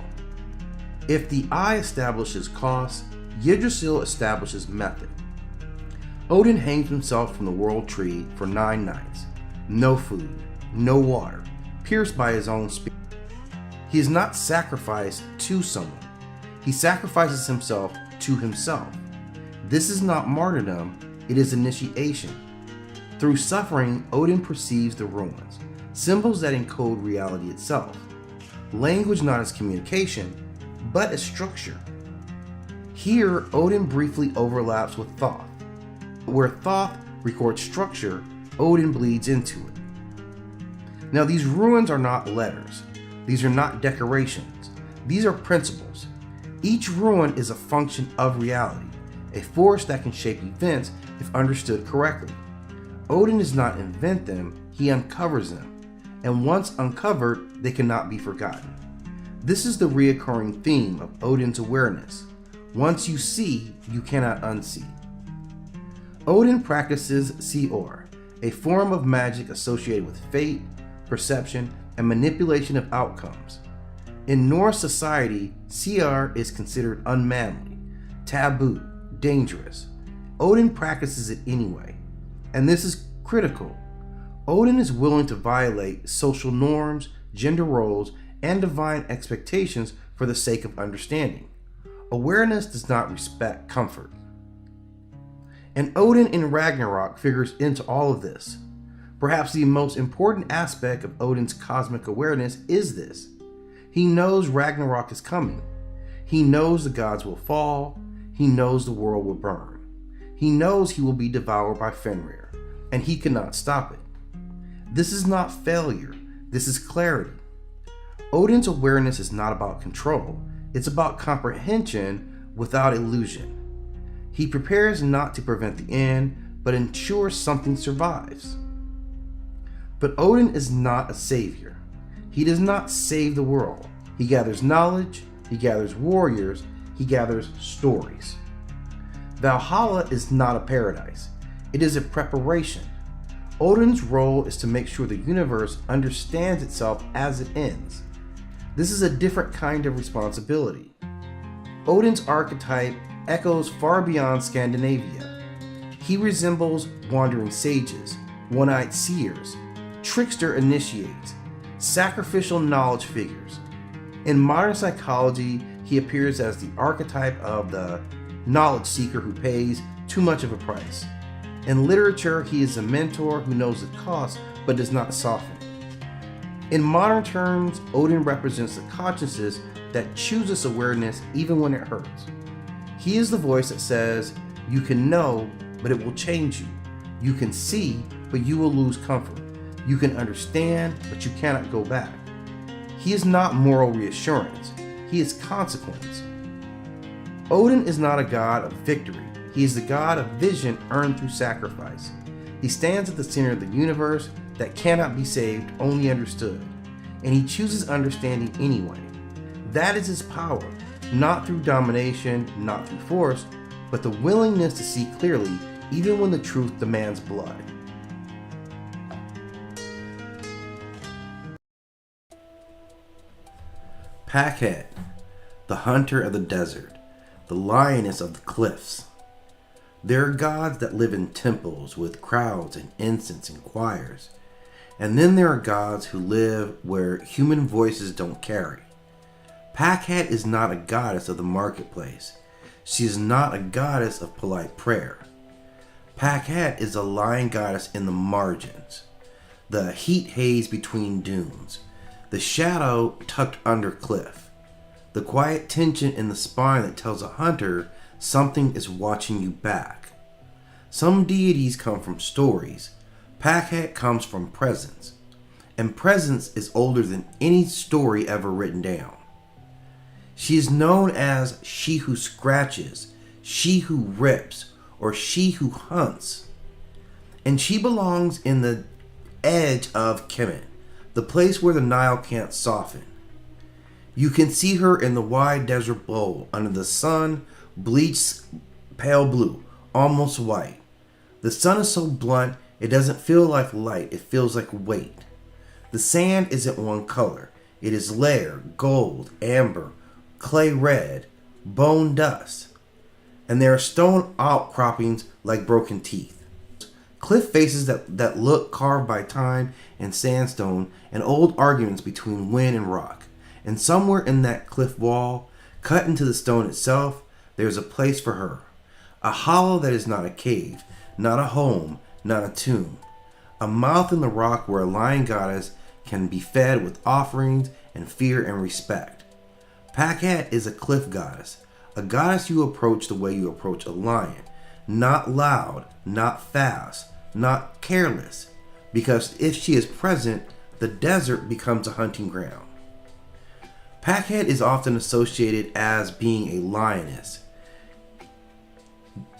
If the eye establishes cost, Yggdrasil establishes method. Odin hangs himself from the world tree for 9 nights. No food, no water, pierced by his own spear. He is not sacrificed to someone. He sacrifices himself to himself. This is not martyrdom, it is initiation. Through suffering, Odin perceives the ruins, symbols that encode reality itself. Language not as communication, but as structure. Here, Odin briefly overlaps with Thoth. Where Thoth records structure, Odin bleeds into it. Now, these ruins are not letters. These are not decorations. These are principles. Each ruin is a function of reality, a force that can shape events if understood correctly. Odin does not invent them, he uncovers them, and once uncovered, they cannot be forgotten. This is the reoccurring theme of Odin's awareness. Once you see, you cannot unsee. Odin practices Seor, a form of magic associated with fate, perception, and manipulation of outcomes. In Norse society, Seor is considered unmanly, taboo, dangerous. Odin practices it anyway, and this is critical. Odin is willing to violate social norms, gender roles, and divine expectations for the sake of understanding. Awareness does not respect comfort. And Odin in Ragnarok figures into all of this. Perhaps the most important aspect of Odin's cosmic awareness is this. He knows Ragnarok is coming. He knows the gods will fall. He knows the world will burn. He knows he will be devoured by Fenrir, and he cannot stop it. This is not failure. This is clarity. Odin's awareness is not about control. It's about comprehension without illusion. He prepares not to prevent the end, but ensures something survives. But Odin is not a savior. He does not save the world. He gathers knowledge, he gathers warriors, he gathers stories. Valhalla is not a paradise. It is a preparation. Odin's role is to make sure the universe understands itself as it ends. This is a different kind of responsibility. Odin's archetype echoes far beyond Scandinavia. He resembles wandering sages, one-eyed seers, trickster initiates, sacrificial knowledge figures. In modern psychology, he appears as the archetype of the knowledge seeker who pays too much of a price. In literature, he is a mentor who knows the cost but does not soften. In modern terms, Odin represents the consciousness that chooses awareness even when it hurts. He is the voice that says, you can know, but it will change you. You can see, but you will lose comfort. You can understand, but you cannot go back. He is not moral reassurance. He is consequence. Odin is not a god of victory. He is the god of vision earned through sacrifice. He stands at the center of the universe that cannot be saved, only understood. And he chooses understanding anyway. That is his power, not through domination, not through force, but the willingness to see clearly even when the truth demands blood. Pakhet, the hunter of the desert, the lioness of the cliffs. There are gods that live in temples with crowds and incense and choirs. And then there are gods who live where human voices don't carry. Pakhet is not a goddess of the marketplace. She is not a goddess of polite prayer. Pakhet is a lion goddess in the margins, the heat haze between dunes, the shadow tucked under cliff, the quiet tension in the spine that tells a hunter something is watching you back. Some deities come from stories. Pakhet comes from presence, and presence is older than any story ever written down. She is known as she who scratches, she who rips, or she who hunts. And she belongs in the edge of Kemet, the place where the Nile can't soften. You can see her in the wide desert bowl under the sun, bleached pale blue, almost white. The sun is so blunt, it doesn't feel like light, it feels like weight. The sand isn't one color. It is layered, gold, amber, clay red, bone dust. And there are stone outcroppings like broken teeth. Cliff faces that look carved by time and sandstone, and old arguments between wind and rock. And somewhere in that cliff wall, cut into the stone itself, there is a place for her. A hollow that is not a cave, not a home, not a tomb. A mouth in the rock where a lion goddess can be fed with offerings and fear and respect. Pakhet is a cliff goddess, a goddess you approach the way you approach a lion. Not loud, not fast, not careless. Because if she is present, the desert becomes a hunting ground. Packhead is often associated as being a lioness.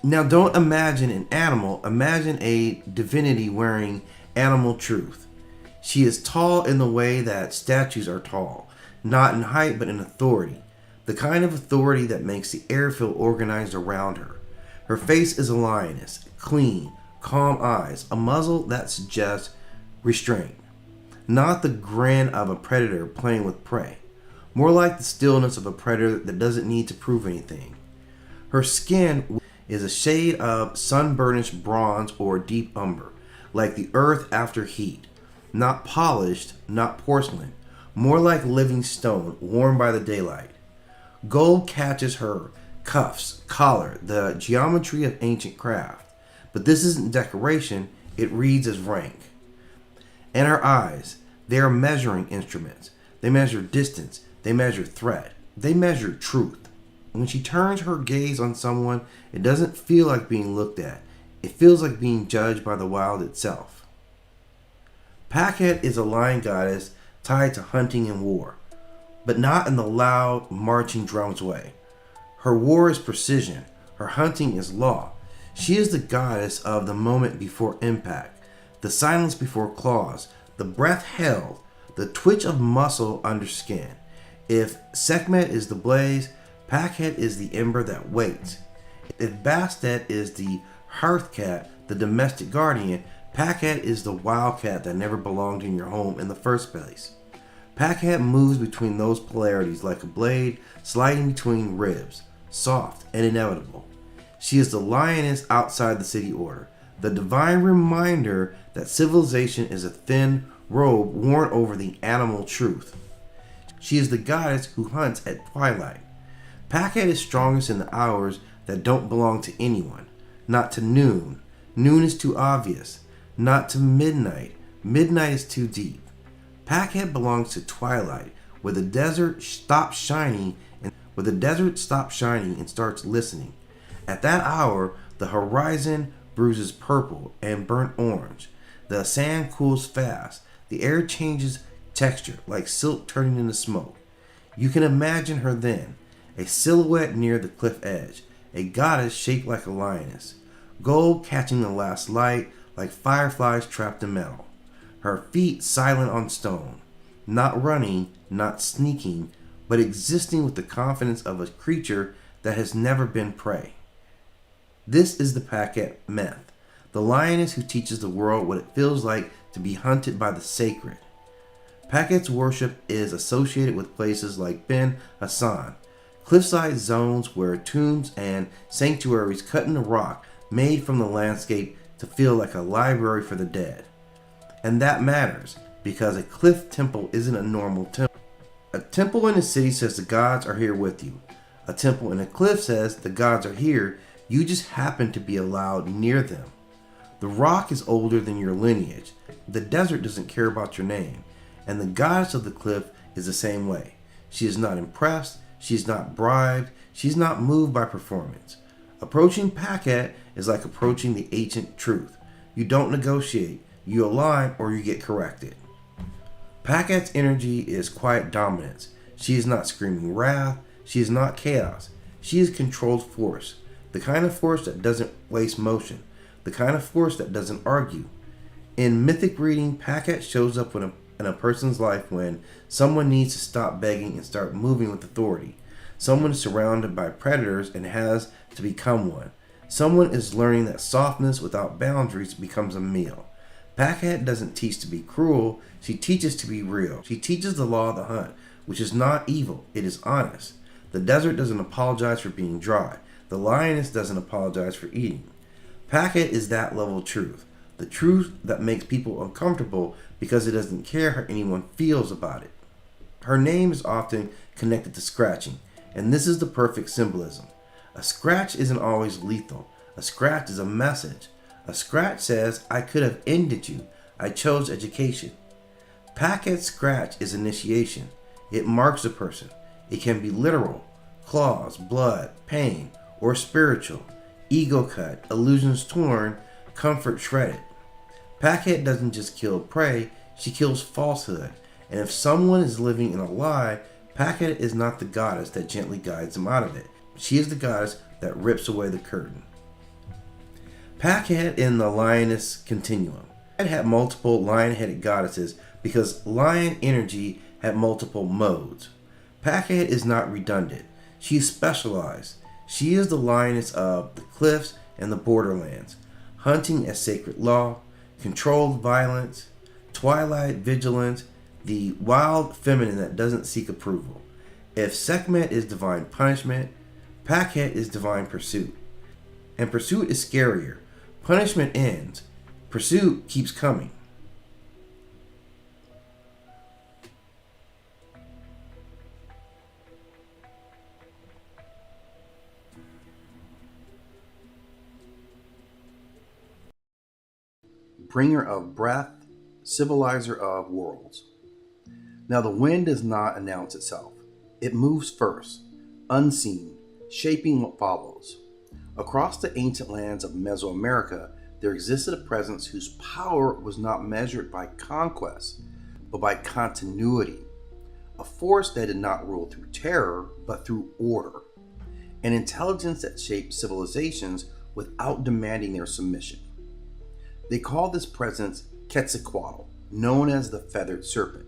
Now, don't imagine an animal, imagine a divinity wearing animal truth. She is tall in the way that statues are tall, not in height but in authority, the kind of authority that makes the air feel organized around her. Her face is a lioness, clean, calm eyes, a muzzle that suggests restraint, not the grin of a predator playing with prey, more like the stillness of a predator that doesn't need to prove anything. Her skin is a shade of sun-burnished bronze or deep umber, like the earth after heat, not polished, not porcelain, more like living stone warmed by the daylight. Gold catches her cuffs, collar, the geometry of ancient craft. But this isn't decoration, it reads as rank. And her eyes, they are measuring instruments. They measure distance, they measure threat, they measure truth. When she turns her gaze on someone, it doesn't feel like being looked at. It feels like being judged by the wild itself. Packhead is a lion goddess tied to hunting and war, but not in the loud, marching drums way. Her war is precision. Her hunting is law. She is the goddess of the moment before impact, the silence before claws, the breath held, the twitch of muscle under skin. If Sekhmet is the blaze, Packhead is the ember that waits. If Bastet is the hearth cat, the domestic guardian, Packhead is the wildcat that never belonged in your home in the first place. Packhead moves between those polarities like a blade sliding between ribs, soft and inevitable. She is the lioness outside the city order, the divine reminder that civilization is a thin robe worn over the animal truth. She is the goddess who hunts at twilight. Packhead is strongest in the hours that don't belong to anyone, not to noon. Noon is too obvious. Not to midnight. Midnight is too deep. Packhead belongs to twilight, where the desert stops shining and starts listening. At that hour, the horizon bruises purple and burnt orange. The sand cools fast. The air changes texture, like silk turning into smoke. You can imagine her then, a silhouette near the cliff edge, a goddess shaped like a lioness, gold catching the last light like fireflies trapped in metal. Her feet silent on stone, not running, not sneaking, but existing with the confidence of a creature that has never been prey. This is the Packhead myth, the lioness who teaches the world what it feels like to be hunted by the sacred. Packhead's worship is associated with places like Ben Hassan, cliffside zones where tombs and sanctuaries cut in the rock made from the landscape to feel like a library for the dead. And that matters, because a cliff temple isn't a normal temple. A temple in a city says the gods are here with you. A temple in a cliff says the gods are here, you just happen to be allowed near them. The rock is older than your lineage. The desert doesn't care about your name. And the goddess of the cliff is the same way. She is not impressed, she is not bribed, she is not moved by performance. Approaching Packhead is like approaching the ancient truth. You don't negotiate, you align or you get corrected. Packhead's energy is quiet dominance. She is not screaming wrath, she is not chaos. She is controlled force, the kind of force that doesn't waste motion, the kind of force that doesn't argue. In mythic reading, Packhead shows up in a person's life when someone needs to stop begging and start moving with authority. Someone is surrounded by predators and has to become one. Someone is learning that softness without boundaries becomes a meal. Packhead doesn't teach to be cruel, she teaches to be real. She teaches the law of the hunt, which is not evil, it is honest. The desert doesn't apologize for being dry. The lioness doesn't apologize for eating. Packhead is that level of truth. The truth that makes people uncomfortable because it doesn't care how anyone feels about it. Her name is often connected to scratching, and this is the perfect symbolism. A scratch isn't always lethal. A scratch is a message. A scratch says, I could have ended you. I chose education. Packhead's scratch is initiation. It marks a person. It can be literal, claws, blood, pain, or spiritual, ego cut, illusions torn, comfort shredded. Packhead doesn't just kill prey, she kills falsehood. And if someone is living in a lie, Pakhet is not the goddess that gently guides them out of it. She is the goddess that rips away the curtain. Pakhet in the lioness continuum. It had multiple lion-headed goddesses because lion energy had multiple modes. Pakhet is not redundant. She is specialized. She is the lioness of the cliffs and the borderlands, hunting as sacred law, controlled violence, twilight vigilance, the wild feminine that doesn't seek approval. If Sekhmet is divine punishment, Pakhet is divine pursuit. And pursuit is scarier. Punishment ends. Pursuit keeps coming. Bringer of breath, civilizer of worlds. Now the wind does not announce itself. It moves first, unseen, shaping what follows. Across the ancient lands of Mesoamerica, there existed a presence whose power was not measured by conquest, but by continuity. A force that did not rule through terror, but through order. An intelligence that shaped civilizations without demanding their submission. They call this presence Quetzalcoatl, known as the feathered serpent,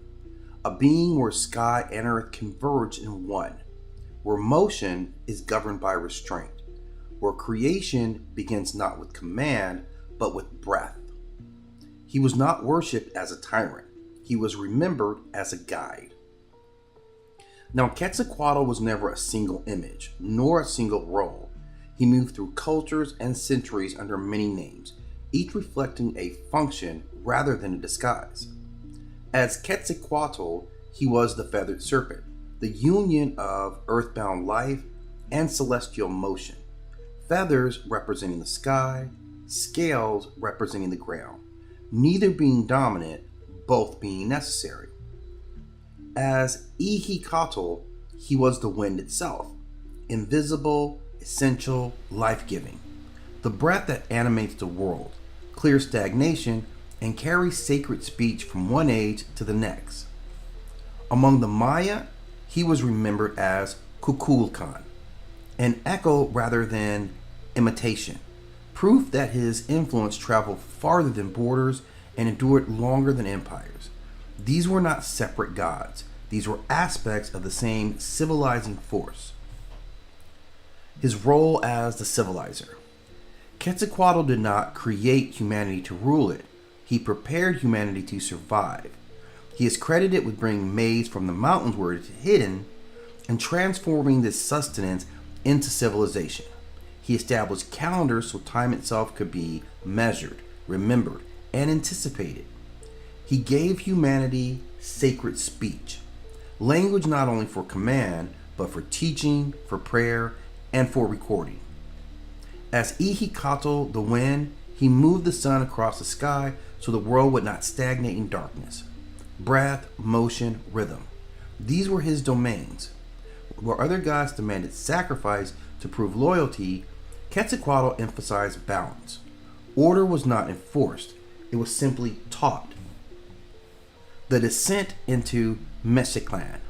a being where sky and earth converge in one, where motion is governed by restraint, where creation begins not with command, but with breath. He was not worshipped as a tyrant. He was remembered as a guide. Now, Quetzalcoatl was never a single image, nor a single role. He moved through cultures and centuries under many names, each reflecting a function rather than a disguise. As Quetzalcoatl, he was the feathered serpent, the union of earthbound life and celestial motion. Feathers representing the sky, scales representing the ground, neither being dominant, both being necessary. As Ihikatl, he was the wind itself, invisible, essential, life-giving, the breath that animates the world, clears stagnation, and carries sacred speech from one age to the next. Among the Maya, he was remembered as Kukulkan, an echo rather than imitation, proof that his influence traveled farther than borders and endured longer than empires. These were not separate gods. These were aspects of the same civilizing force. His role as the civilizer. Quetzalcoatl did not create humanity to rule it. He prepared humanity to survive. He is credited with bringing maize from the mountains where it is hidden and transforming this sustenance into civilization. He established calendars so time itself could be measured, remembered, and anticipated. He gave humanity sacred speech, language not only for command, but for teaching, for prayer, and for recording. As Ihikatl, the wind, he moved the sun across the sky so the world would not stagnate in darkness. Breath, motion, rhythm. These were his domains. Where other gods demanded sacrifice to prove loyalty, Quetzalcoatl emphasized balance. Order was not enforced, it was simply taught. The descent into Mexiclan.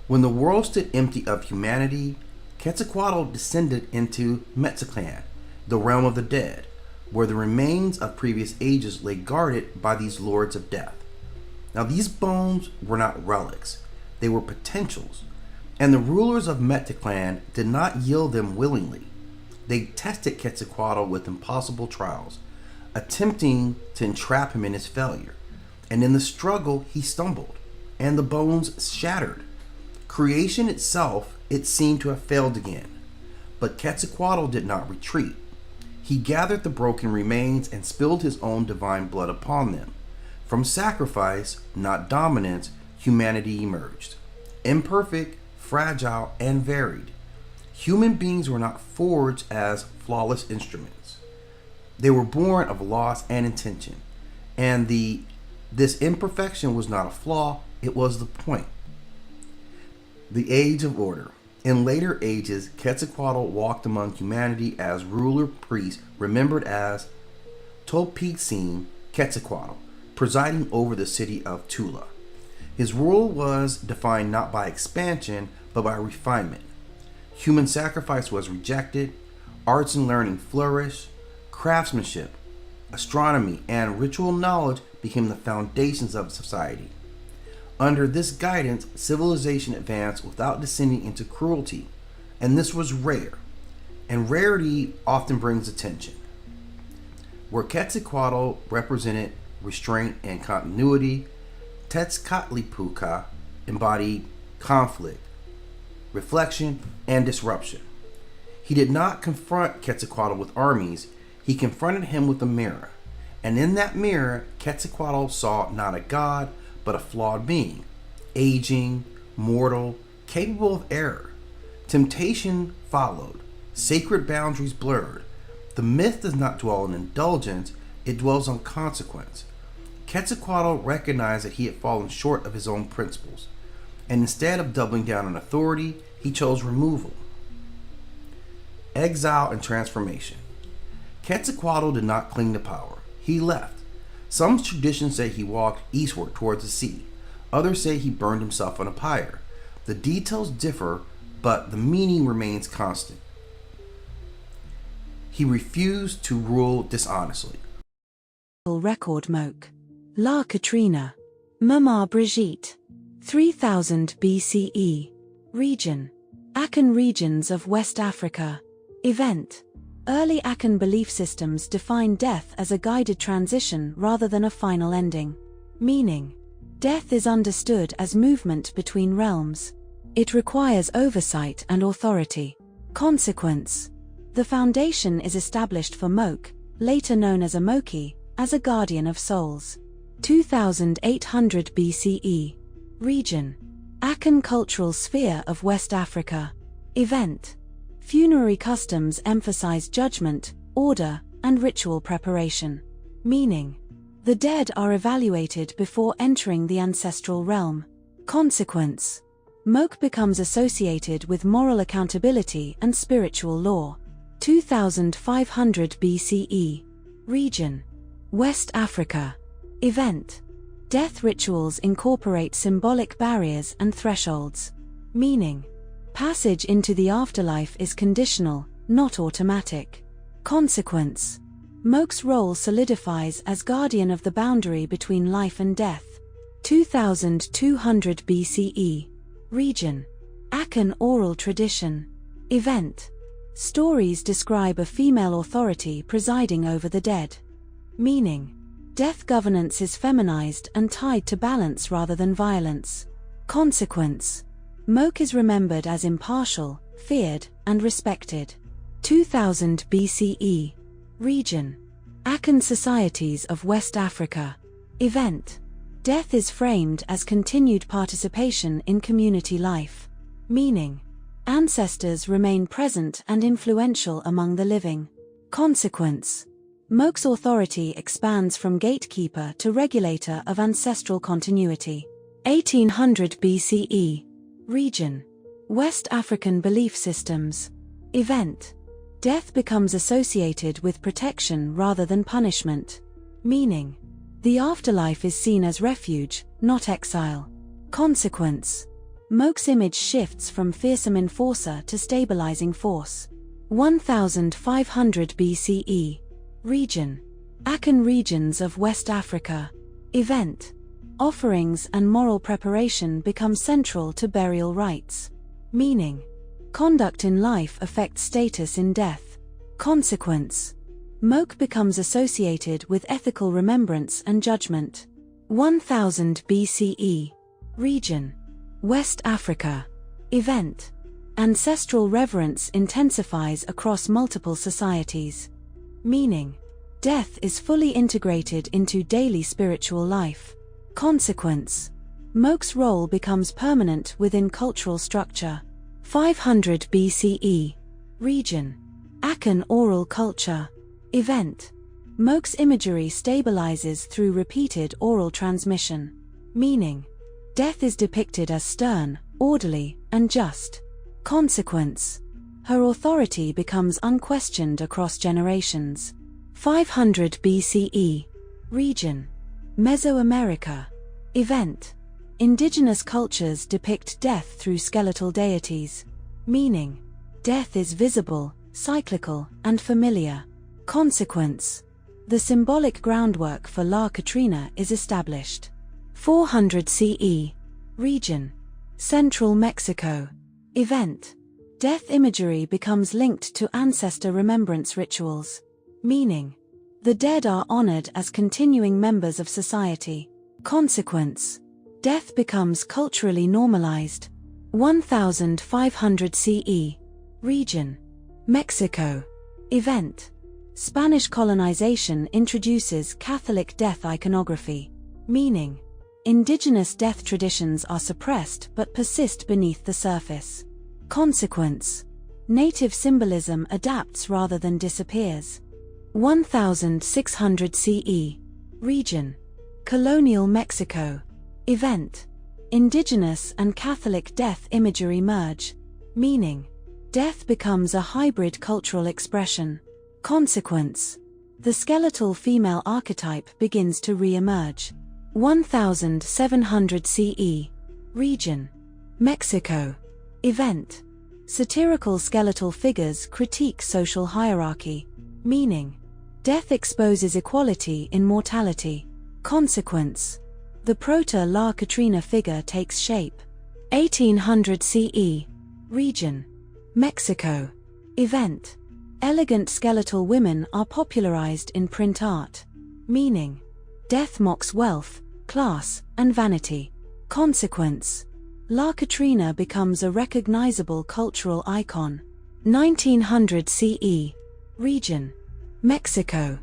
When the world stood empty of humanity, Quetzalcoatl descended into Mexiclan, the realm of the dead, where the remains of previous ages lay guarded by these lords of death. Now these bones were not relics, they were potentials, and the rulers of Mexiclan did not yield them willingly. They tested Quetzalcoatl with impossible trials, attempting to entrap him in his failure. And in the struggle, he stumbled, and the bones shattered. Creation itself, it seemed to have failed again. But Quetzalcoatl did not retreat. He gathered the broken remains and spilled his own divine blood upon them. From sacrifice, not dominance, humanity emerged. Imperfect, fragile, and varied. Human beings were not forged as flawless instruments. They were born of loss and intention. And this imperfection was not a flaw, it was the point. The Age of Order. In later ages, Quetzalcoatl walked among humanity as ruler priest, remembered as Tolpicin Quetzalcoatl, presiding over the city of Tula. His rule was defined not by expansion, but by refinement. Human sacrifice was rejected, arts and learning flourished, craftsmanship, astronomy, and ritual knowledge became the foundations of society. Under this guidance, civilization advanced without descending into cruelty, and this was rare, and rarity often brings attention. Where Quetzalcoatl represented restraint and continuity, Tezcatlipoca embodied conflict, reflection, and disruption. He did not confront Quetzalcoatl with armies, he confronted him with a mirror. And in that mirror, Quetzalcoatl saw not a god, but a flawed being, aging, mortal, capable of error. Temptation followed, sacred boundaries blurred. The myth does not dwell on indulgence, it dwells on consequence. Quetzalcoatl recognized that he had fallen short of his own principles, and instead of doubling down on authority, he chose removal. Exile and transformation. Quetzalcoatl did not cling to power. He left. Some traditions say he walked eastward towards the sea. Others say he burned himself on a pyre. The details differ, but the meaning remains constant. He refused to rule dishonestly. Record Moke. La Katrina. Mama Brigitte. 3000 BCE. Region. Akan regions of West Africa. Event. Early Akan belief systems define death as a guided transition rather than a final ending. Meaning, death is understood as movement between realms. It requires oversight and authority. Consequence. The foundation is established for Moke, later known as Amoki, as a guardian of souls. 2800 BCE. Region. Akan cultural sphere of West Africa. Event. Funerary customs emphasize judgment, order, and ritual preparation. Meaning, the dead are evaluated before entering the ancestral realm. Consequence. Moke becomes associated with moral accountability and spiritual law. 2500 BCE. Region. West Africa. Event. Death rituals incorporate symbolic barriers and thresholds. Meaning, passage into the afterlife is conditional, not automatic. Consequence. Moke's role solidifies as guardian of the boundary between life and death. 2200 BCE. Region. Akan oral tradition. Event. Stories describe a female authority presiding over the dead. Meaning, death governance is feminized and tied to balance rather than violence. Consequence. Moke is remembered as impartial, feared, and respected. 2000 BCE. Region. Akan societies of West Africa. Event. Death is framed as continued participation in community life. Meaning, ancestors remain present and influential among the living. Consequence. Moke's authority expands from gatekeeper to regulator of ancestral continuity. 1800 BCE. Region. West African belief systems. Event. Death becomes associated with protection rather than punishment. Meaning, the afterlife is seen as refuge, not exile. Consequence. Moke's image shifts from fearsome enforcer to stabilizing force. 1500 BCE. Region. Akan regions of West Africa. Event. Offerings and moral preparation become central to burial rites. Meaning, conduct in life affects status in death. Consequence. Moke becomes associated with ethical remembrance and judgment. 1000 BCE. Region. West Africa. Event. Ancestral reverence intensifies across multiple societies. Meaning, death is fully integrated into daily spiritual life. Consequence. Moke's role becomes permanent within cultural structure. 500 BCE. Region. Akan oral culture. Event. Moke's imagery stabilizes through repeated oral transmission. Meaning, death is depicted as stern, orderly, and just. Consequence. Her authority becomes unquestioned across generations. 500 BCE. Region. Mesoamerica. Event. Indigenous cultures depict death through skeletal deities, meaning death is visible, cyclical, and familiar. Consequence: the symbolic groundwork for La Catrina is established. 400 CE. Region: Central Mexico. Event: death imagery becomes linked to ancestor remembrance rituals, meaning the dead are honored as continuing members of society. Consequence: death becomes culturally normalized. 1500 CE. Region: Mexico. Event: Spanish colonization introduces Catholic death iconography, meaning indigenous death traditions are suppressed but persist beneath the surface. Consequence: native symbolism adapts rather than disappears. 1600 CE. Region: Colonial Mexico. Event: indigenous and Catholic death imagery merge, meaning death becomes a hybrid cultural expression. Consequence: the skeletal female archetype begins to re-emerge. 1700 CE. Region: Mexico. Event: satirical skeletal figures critique social hierarchy, meaning death exposes equality in mortality. Consequence: the proto-La Catrina figure takes shape. 1800 CE. Region: Mexico. Event: elegant skeletal women are popularized in print art, meaning death mocks wealth, class, and vanity. Consequence: La Catrina becomes a recognizable cultural icon. 1900 CE. Region: Mexico.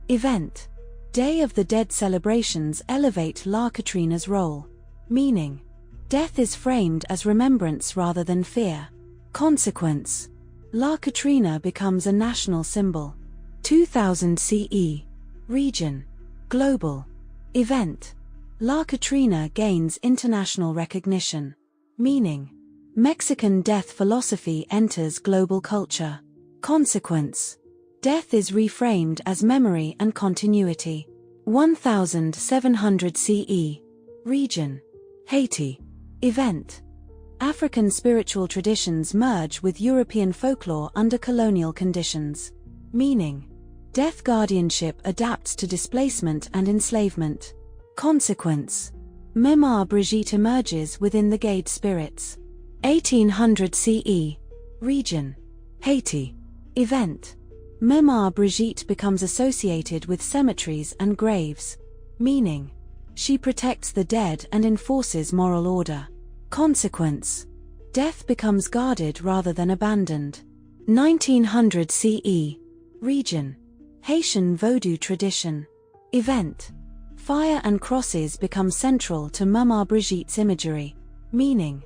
Event: Day of the Dead celebrations elevate La Catrina's role, meaning death is framed as remembrance rather than fear. Consequence: La Catrina becomes a national symbol. 2000 CE. Region: Global. Event: La Catrina gains international recognition, meaning Mexican death philosophy enters global culture. Consequence: death is reframed as memory and continuity. 1700 CE. Region: Haiti. Event: African spiritual traditions merge with European folklore under colonial conditions, meaning death guardianship adapts to displacement and enslavement. Consequence: Mémoire Brigitte emerges within the Gade spirits. 1800 CE. Region: Haiti. Event: Mémoire Brigitte becomes associated with cemeteries and graves, meaning she protects the dead and enforces moral order. Consequence: death becomes guarded rather than abandoned. 1900 CE. Region: Haitian Vodou tradition. Event: fire and crosses become central to Mémoire Brigitte's imagery, meaning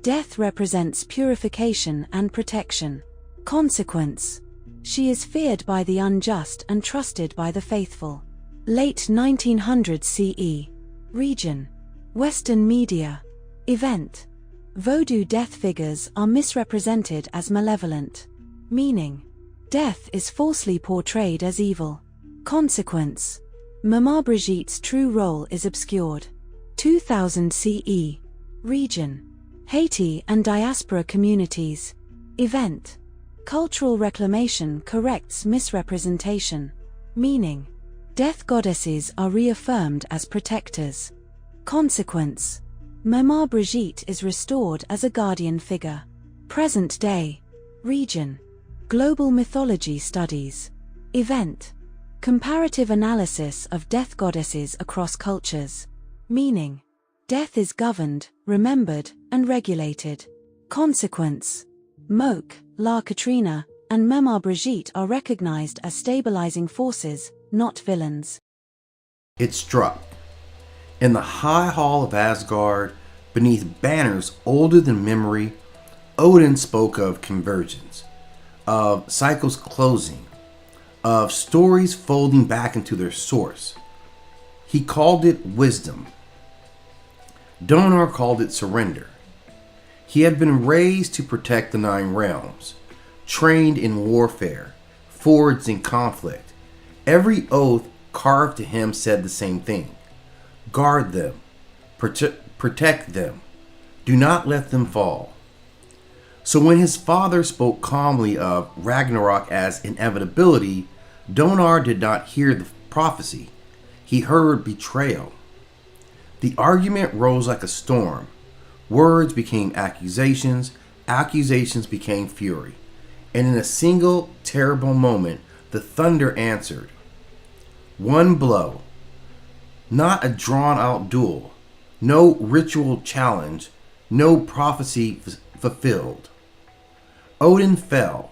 death represents purification and protection. Consequence: she is feared by the unjust and trusted by the faithful. Late 1900 CE. Region: Western Media. Event: Vodou death figures are misrepresented as malevolent, meaning death is falsely portrayed as evil. Consequence: Mémoire Brigitte's true role is obscured. 2000 CE. Region: Haiti and diaspora communities. Event: cultural reclamation corrects misrepresentation, meaning death goddesses are reaffirmed as protectors. Consequence: Mémoire Brigitte is restored as a guardian figure. Present day. Region: Global Mythology Studies. Event: comparative analysis of death goddesses across cultures, meaning death is governed, remembered, and regulated. Consequence: Moke, La Catrina, and Mémoire Brigitte are recognized as stabilizing forces, not villains. It struck. In the high hall of Asgard, beneath banners older than memory, Odin spoke of convergence, of cycles closing, of stories folding back into their source. He called it wisdom. Donar called it surrender. He had been raised to protect the 9 realms, trained in warfare, forged in conflict. Every oath carved to him said the same thing: guard them, Protect them. Do not let them fall. So when his father spoke calmly of Ragnarok as inevitability, Donar did not hear the prophecy. He heard betrayal. The argument rose like a storm. Words became accusations. Accusations became fury. And in a single terrible moment, the thunder answered. One blow. Not a drawn-out duel. No ritual challenge. No prophecy fulfilled. Odin fell.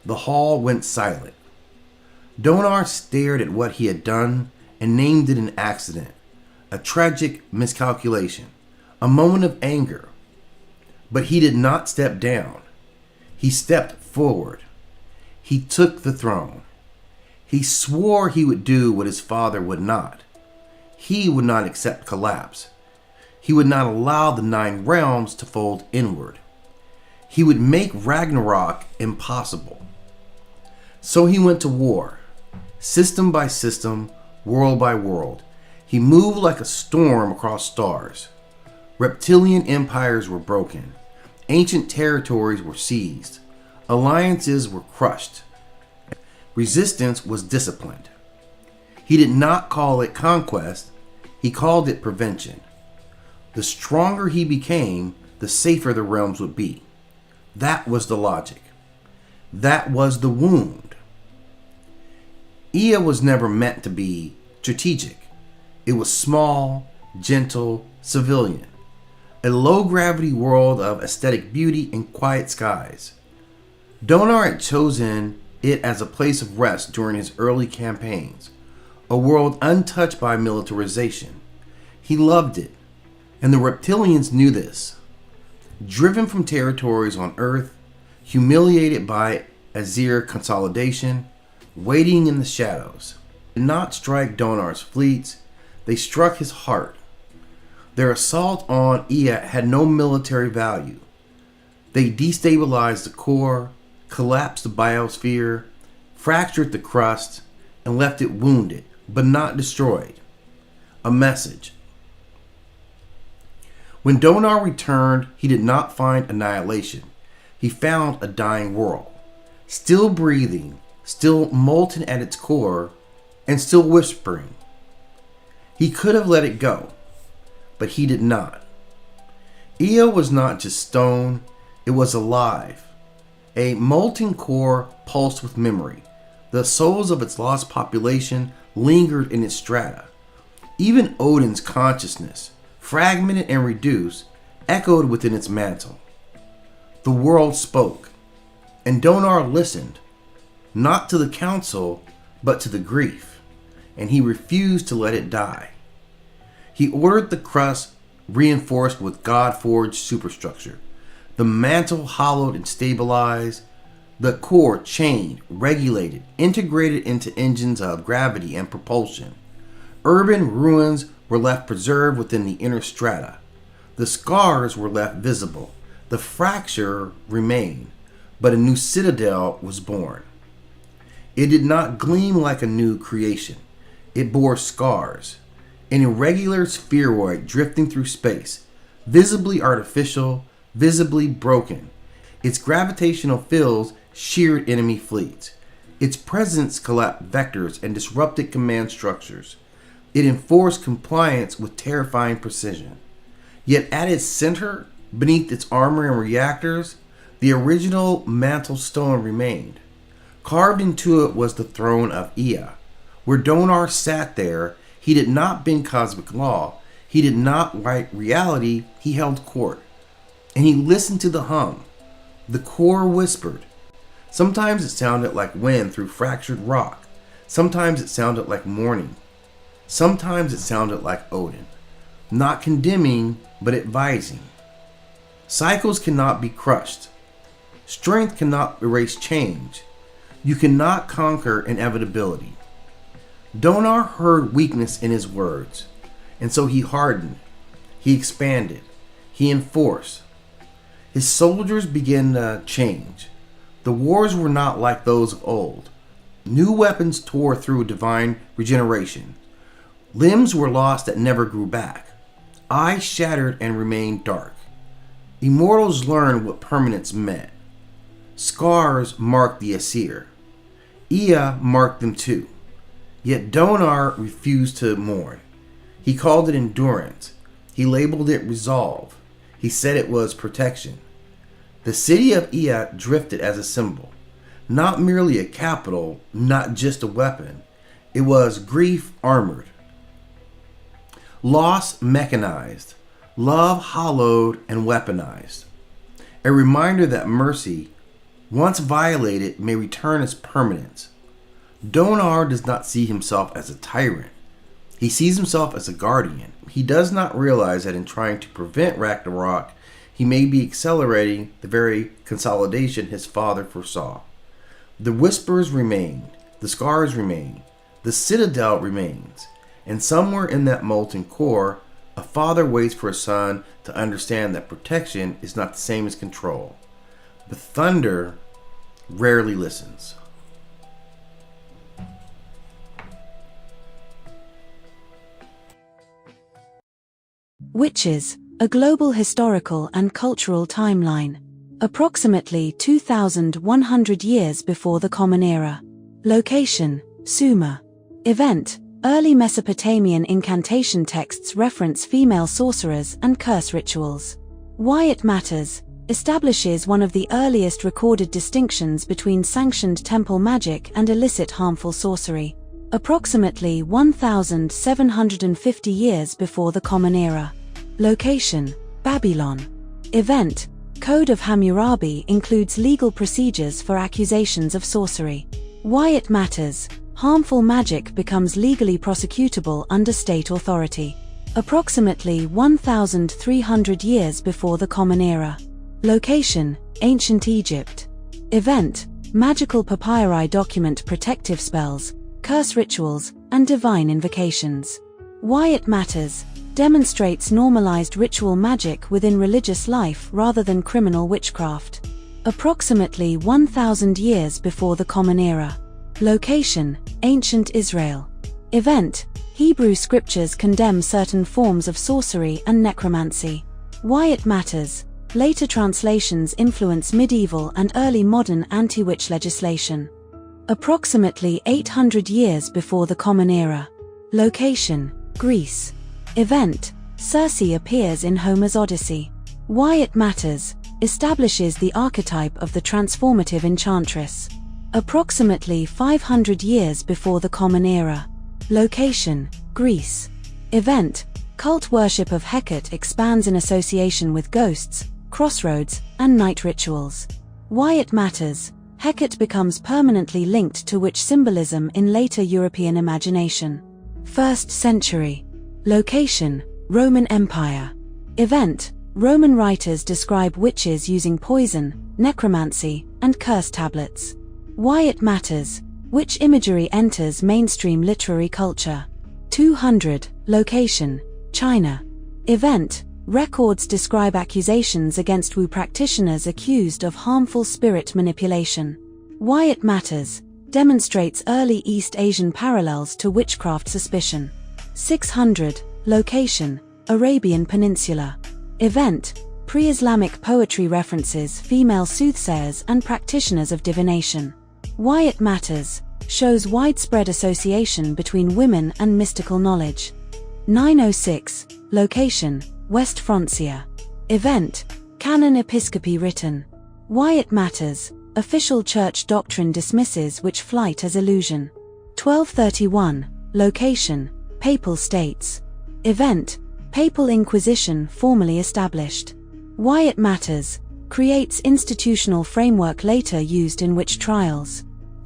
The hall went silent. Donar stared at what he had done and named it an accident, a tragic miscalculation, a moment of anger. But he did not step down. He stepped forward. He took the throne. He swore he would do what his father would not. He would not accept collapse. He would not allow the 9 realms to fold inward. He would make Ragnarok impossible. So he went to war, system by system, world by world. He moved like a storm across stars. Reptilian empires were broken. Ancient territories were seized. Alliances were crushed. Resistance was disciplined. He did not call it conquest. He called it prevention. The stronger he became, the safer the realms would be. That was the logic. That was the wound. Ea was never meant to be strategic. It was small, gentle, civilian. A low-gravity world of aesthetic beauty and quiet skies. Donar had chosen it as a place of rest during his early campaigns, a world untouched by militarization. He loved it, and the reptilians knew this. Driven from territories on Earth, humiliated by Azir consolidation, waiting in the shadows, did not strike Donar's fleets, they struck his heart. Their assault on Ea had no military value. They destabilized the core, collapsed the biosphere, fractured the crust, and left it wounded, but not destroyed. A message. When Donar returned, he did not find annihilation. He found a dying world, still breathing, still molten at its core, and still whispering. He could have let it go, but he did not. Ea was not just stone, it was alive. A molten core pulsed with memory. The souls of its lost population lingered in its strata. Even Odin's consciousness, fragmented and reduced, echoed within its mantle. The world spoke, and Donar listened, not to the council, but to the grief, and he refused to let it die. He ordered the crust reinforced with God-forged superstructure, the mantle hollowed and stabilized, the core chained, regulated, integrated into engines of gravity and propulsion. Urban ruins were left preserved within the inner strata. The scars were left visible. The fracture remained, but a new citadel was born. It did not gleam like a new creation. It bore scars, an irregular spheroid drifting through space, visibly artificial, visibly broken. Its gravitational fields sheared enemy fleets. Its presence collapsed vectors and disrupted command structures. It enforced compliance with terrifying precision. Yet at its center, beneath its armor and reactors, the original mantle stone remained. Carved into it was the throne of Ea. Where Donar sat there, he did not bend cosmic law. He did not write reality. He held court. And he listened to the hum. The core whispered. Sometimes it sounded like wind through fractured rock. Sometimes it sounded like mourning. Sometimes it sounded like Odin. Not condemning, but advising. Cycles cannot be crushed. Strength cannot erase change. You cannot conquer inevitability. Donar heard weakness in his words, and so he hardened. He expanded. He enforced. His soldiers began to change. The wars were not like those of old. New weapons tore through divine regeneration. Limbs were lost that never grew back. Eyes shattered and remained dark. Immortals learned what permanence meant. Scars marked the Asir. Ea marked them too. Yet Donar refused to mourn. He called it endurance. He labeled it resolve. He said it was protection. The city of Ea drifted as a symbol. Not merely a capital, not just a weapon. It was grief armored. Loss mechanized. Love hollowed and weaponized. A reminder that mercy, once violated, may return as permanence. Donar does not see himself as a tyrant. He sees himself as a guardian. He does not realize that in trying to prevent Ragnarok, he may be accelerating the very consolidation his father foresaw. The whispers remain, the scars remain, the citadel remains, and somewhere in that molten core, a father waits for a son to understand that protection is not the same as control. But thunder rarely listens. Witches, a global historical and cultural timeline. Approximately 2,100 years before the Common Era. Location, Sumer. Event, early Mesopotamian incantation texts reference female sorcerers and curse rituals. Why it matters, establishes one of the earliest recorded distinctions between sanctioned temple magic and illicit harmful sorcery. Approximately 1,750 years before the Common Era. Location, Babylon. Event, Code of Hammurabi includes legal procedures for accusations of sorcery. Why it matters, harmful magic becomes legally prosecutable under state authority. Approximately 1,300 years before the Common Era. Location, Ancient Egypt. Event, magical papyri document protective spells, curse rituals, and divine invocations. Why it matters, demonstrates normalized ritual magic within religious life rather than criminal witchcraft. Approximately 1,000 years before the Common Era. Location, Ancient Israel. Event, Hebrew scriptures condemn certain forms of sorcery and necromancy. Why it matters, later translations influence medieval and early modern anti-witch legislation. Approximately 800 years before the Common Era. Location, Greece. Event, Circe appears in Homer's Odyssey. Why it matters, establishes the archetype of the transformative enchantress. Approximately 500 years before the Common Era. Location, Greece. Event, cult worship of Hecate expands in association with ghosts, crossroads, and night rituals. Why it matters, Hecate becomes permanently linked to witch symbolism in later European imagination. 1st century. Location, Roman Empire. Event, Roman writers describe witches using poison, necromancy, and curse tablets. Why it matters, witch imagery enters mainstream literary culture. 200, location, China. Event, records describe accusations against Wu practitioners accused of harmful spirit manipulation. Why it matters, demonstrates early East Asian parallels to witchcraft suspicion. 600, location, Arabian Peninsula. Event, pre-Islamic poetry references female soothsayers and practitioners of divination. Why it matters, shows widespread association between women and mystical knowledge. 906, location, West Francia. Event, Canon Episcopi written. Why it matters, official church doctrine dismisses witch flight as illusion. 1231, location, Papal States. Event, Papal Inquisition formally established. Why it matters, creates institutional framework later used in witch trials.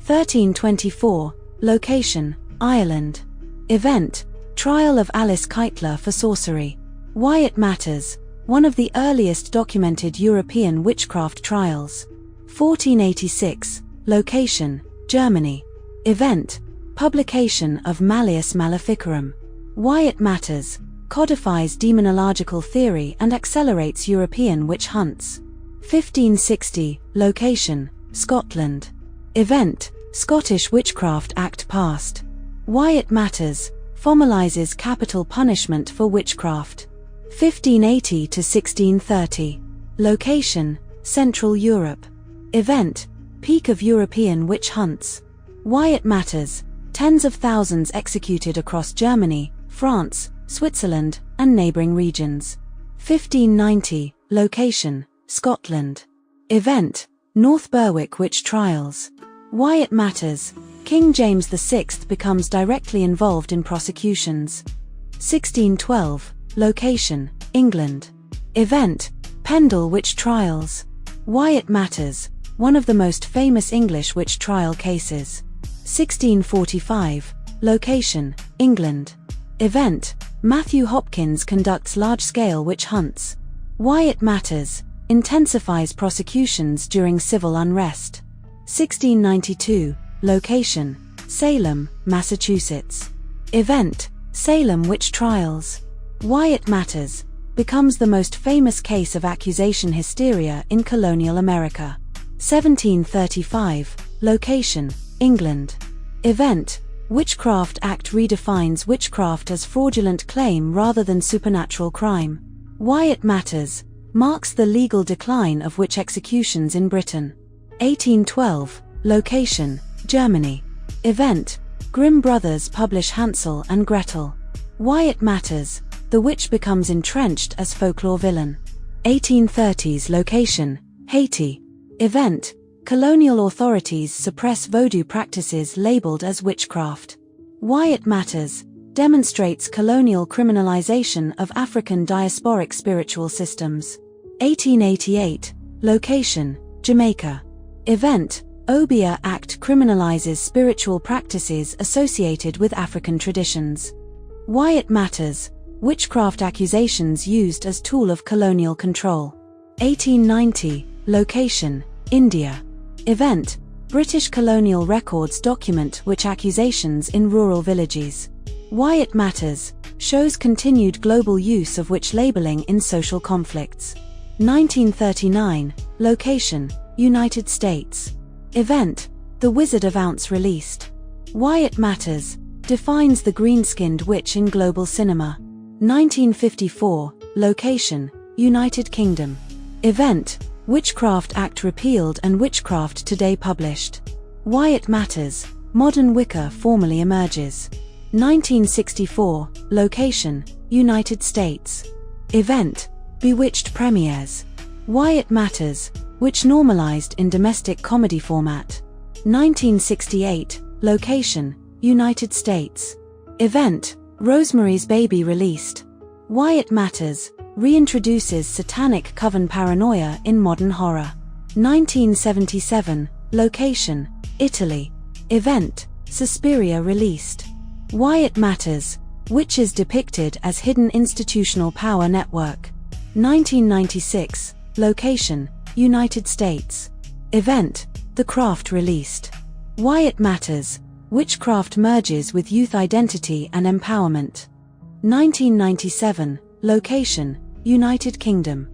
1324, location, Ireland. Event, Trial of Alice Keitler for sorcery. Why it matters, one of the earliest documented European witchcraft trials. 1486, location, Germany. Event, publication of Malleus Maleficarum. Why it matters, codifies demonological theory and accelerates European witch hunts. 1560, location, Scotland. Event, Scottish Witchcraft Act passed. Why it matters, formalizes capital punishment for witchcraft. 1580 to 1630. Location: Central Europe. Event: peak of European witch hunts. Why it matters: tens of thousands executed across Germany, France, Switzerland, and neighboring regions. 1590. Location: Scotland. Event: North Berwick witch trials. Why it matters: King James VI becomes directly involved in prosecutions. 1612. Location: England. Event: Pendle witch trials. Why it matters: one of the most famous English witch trial cases. 1645. Location: England. Event: Matthew Hopkins conducts large-scale witch hunts. Why it matters: intensifies prosecutions during civil unrest. 1692. Location: Salem, Massachusetts. Event: Salem witch trials. Why it matters: becomes the most famous case of accusation hysteria in colonial America. 1735. Location: England. Event: Witchcraft Act redefines witchcraft as fraudulent claim rather than supernatural crime. Why it matters: marks the legal decline of witch executions in Britain. 1812. Location: Germany. Event: Grimm brothers publish Hansel and Gretel. Why it matters: the witch becomes entrenched as folklore villain. 1830s. Location: Haiti. Event: colonial authorities suppress voodoo practices labeled as witchcraft. Why it matters: demonstrates colonial criminalization of African diasporic spiritual systems. 1888. Location: Jamaica. Event: Obeah Act criminalizes spiritual practices associated with African traditions. Why it matters: witchcraft accusations used as tool of colonial control. 1890. Location: India. Event: British colonial records document witch accusations in rural villages. Why it matters: shows continued global use of witch labeling in social conflicts. 1939. Location: United States. Event: The Wizard of Oz released. Why it matters: defines the green-skinned witch in global cinema. 1954. Location: United Kingdom. Event: Witchcraft Act repealed and Witchcraft Today published. Why it matters: modern Wicca formally emerges. 1964. Location: United States. Event: Bewitched premieres. Why it matters: witch normalized in domestic comedy format. 1968. Location: United States. Event: Rosemary's Baby released. Why it matters: reintroduces satanic coven paranoia in modern horror. 1977. Location: Italy. Event: Suspiria released. Why it matters: witches depicted as hidden institutional power network. 1996. Location: United States. Event: The Craft released. Why it matters: witchcraft merges with youth identity and empowerment. 1997. Location: United Kingdom.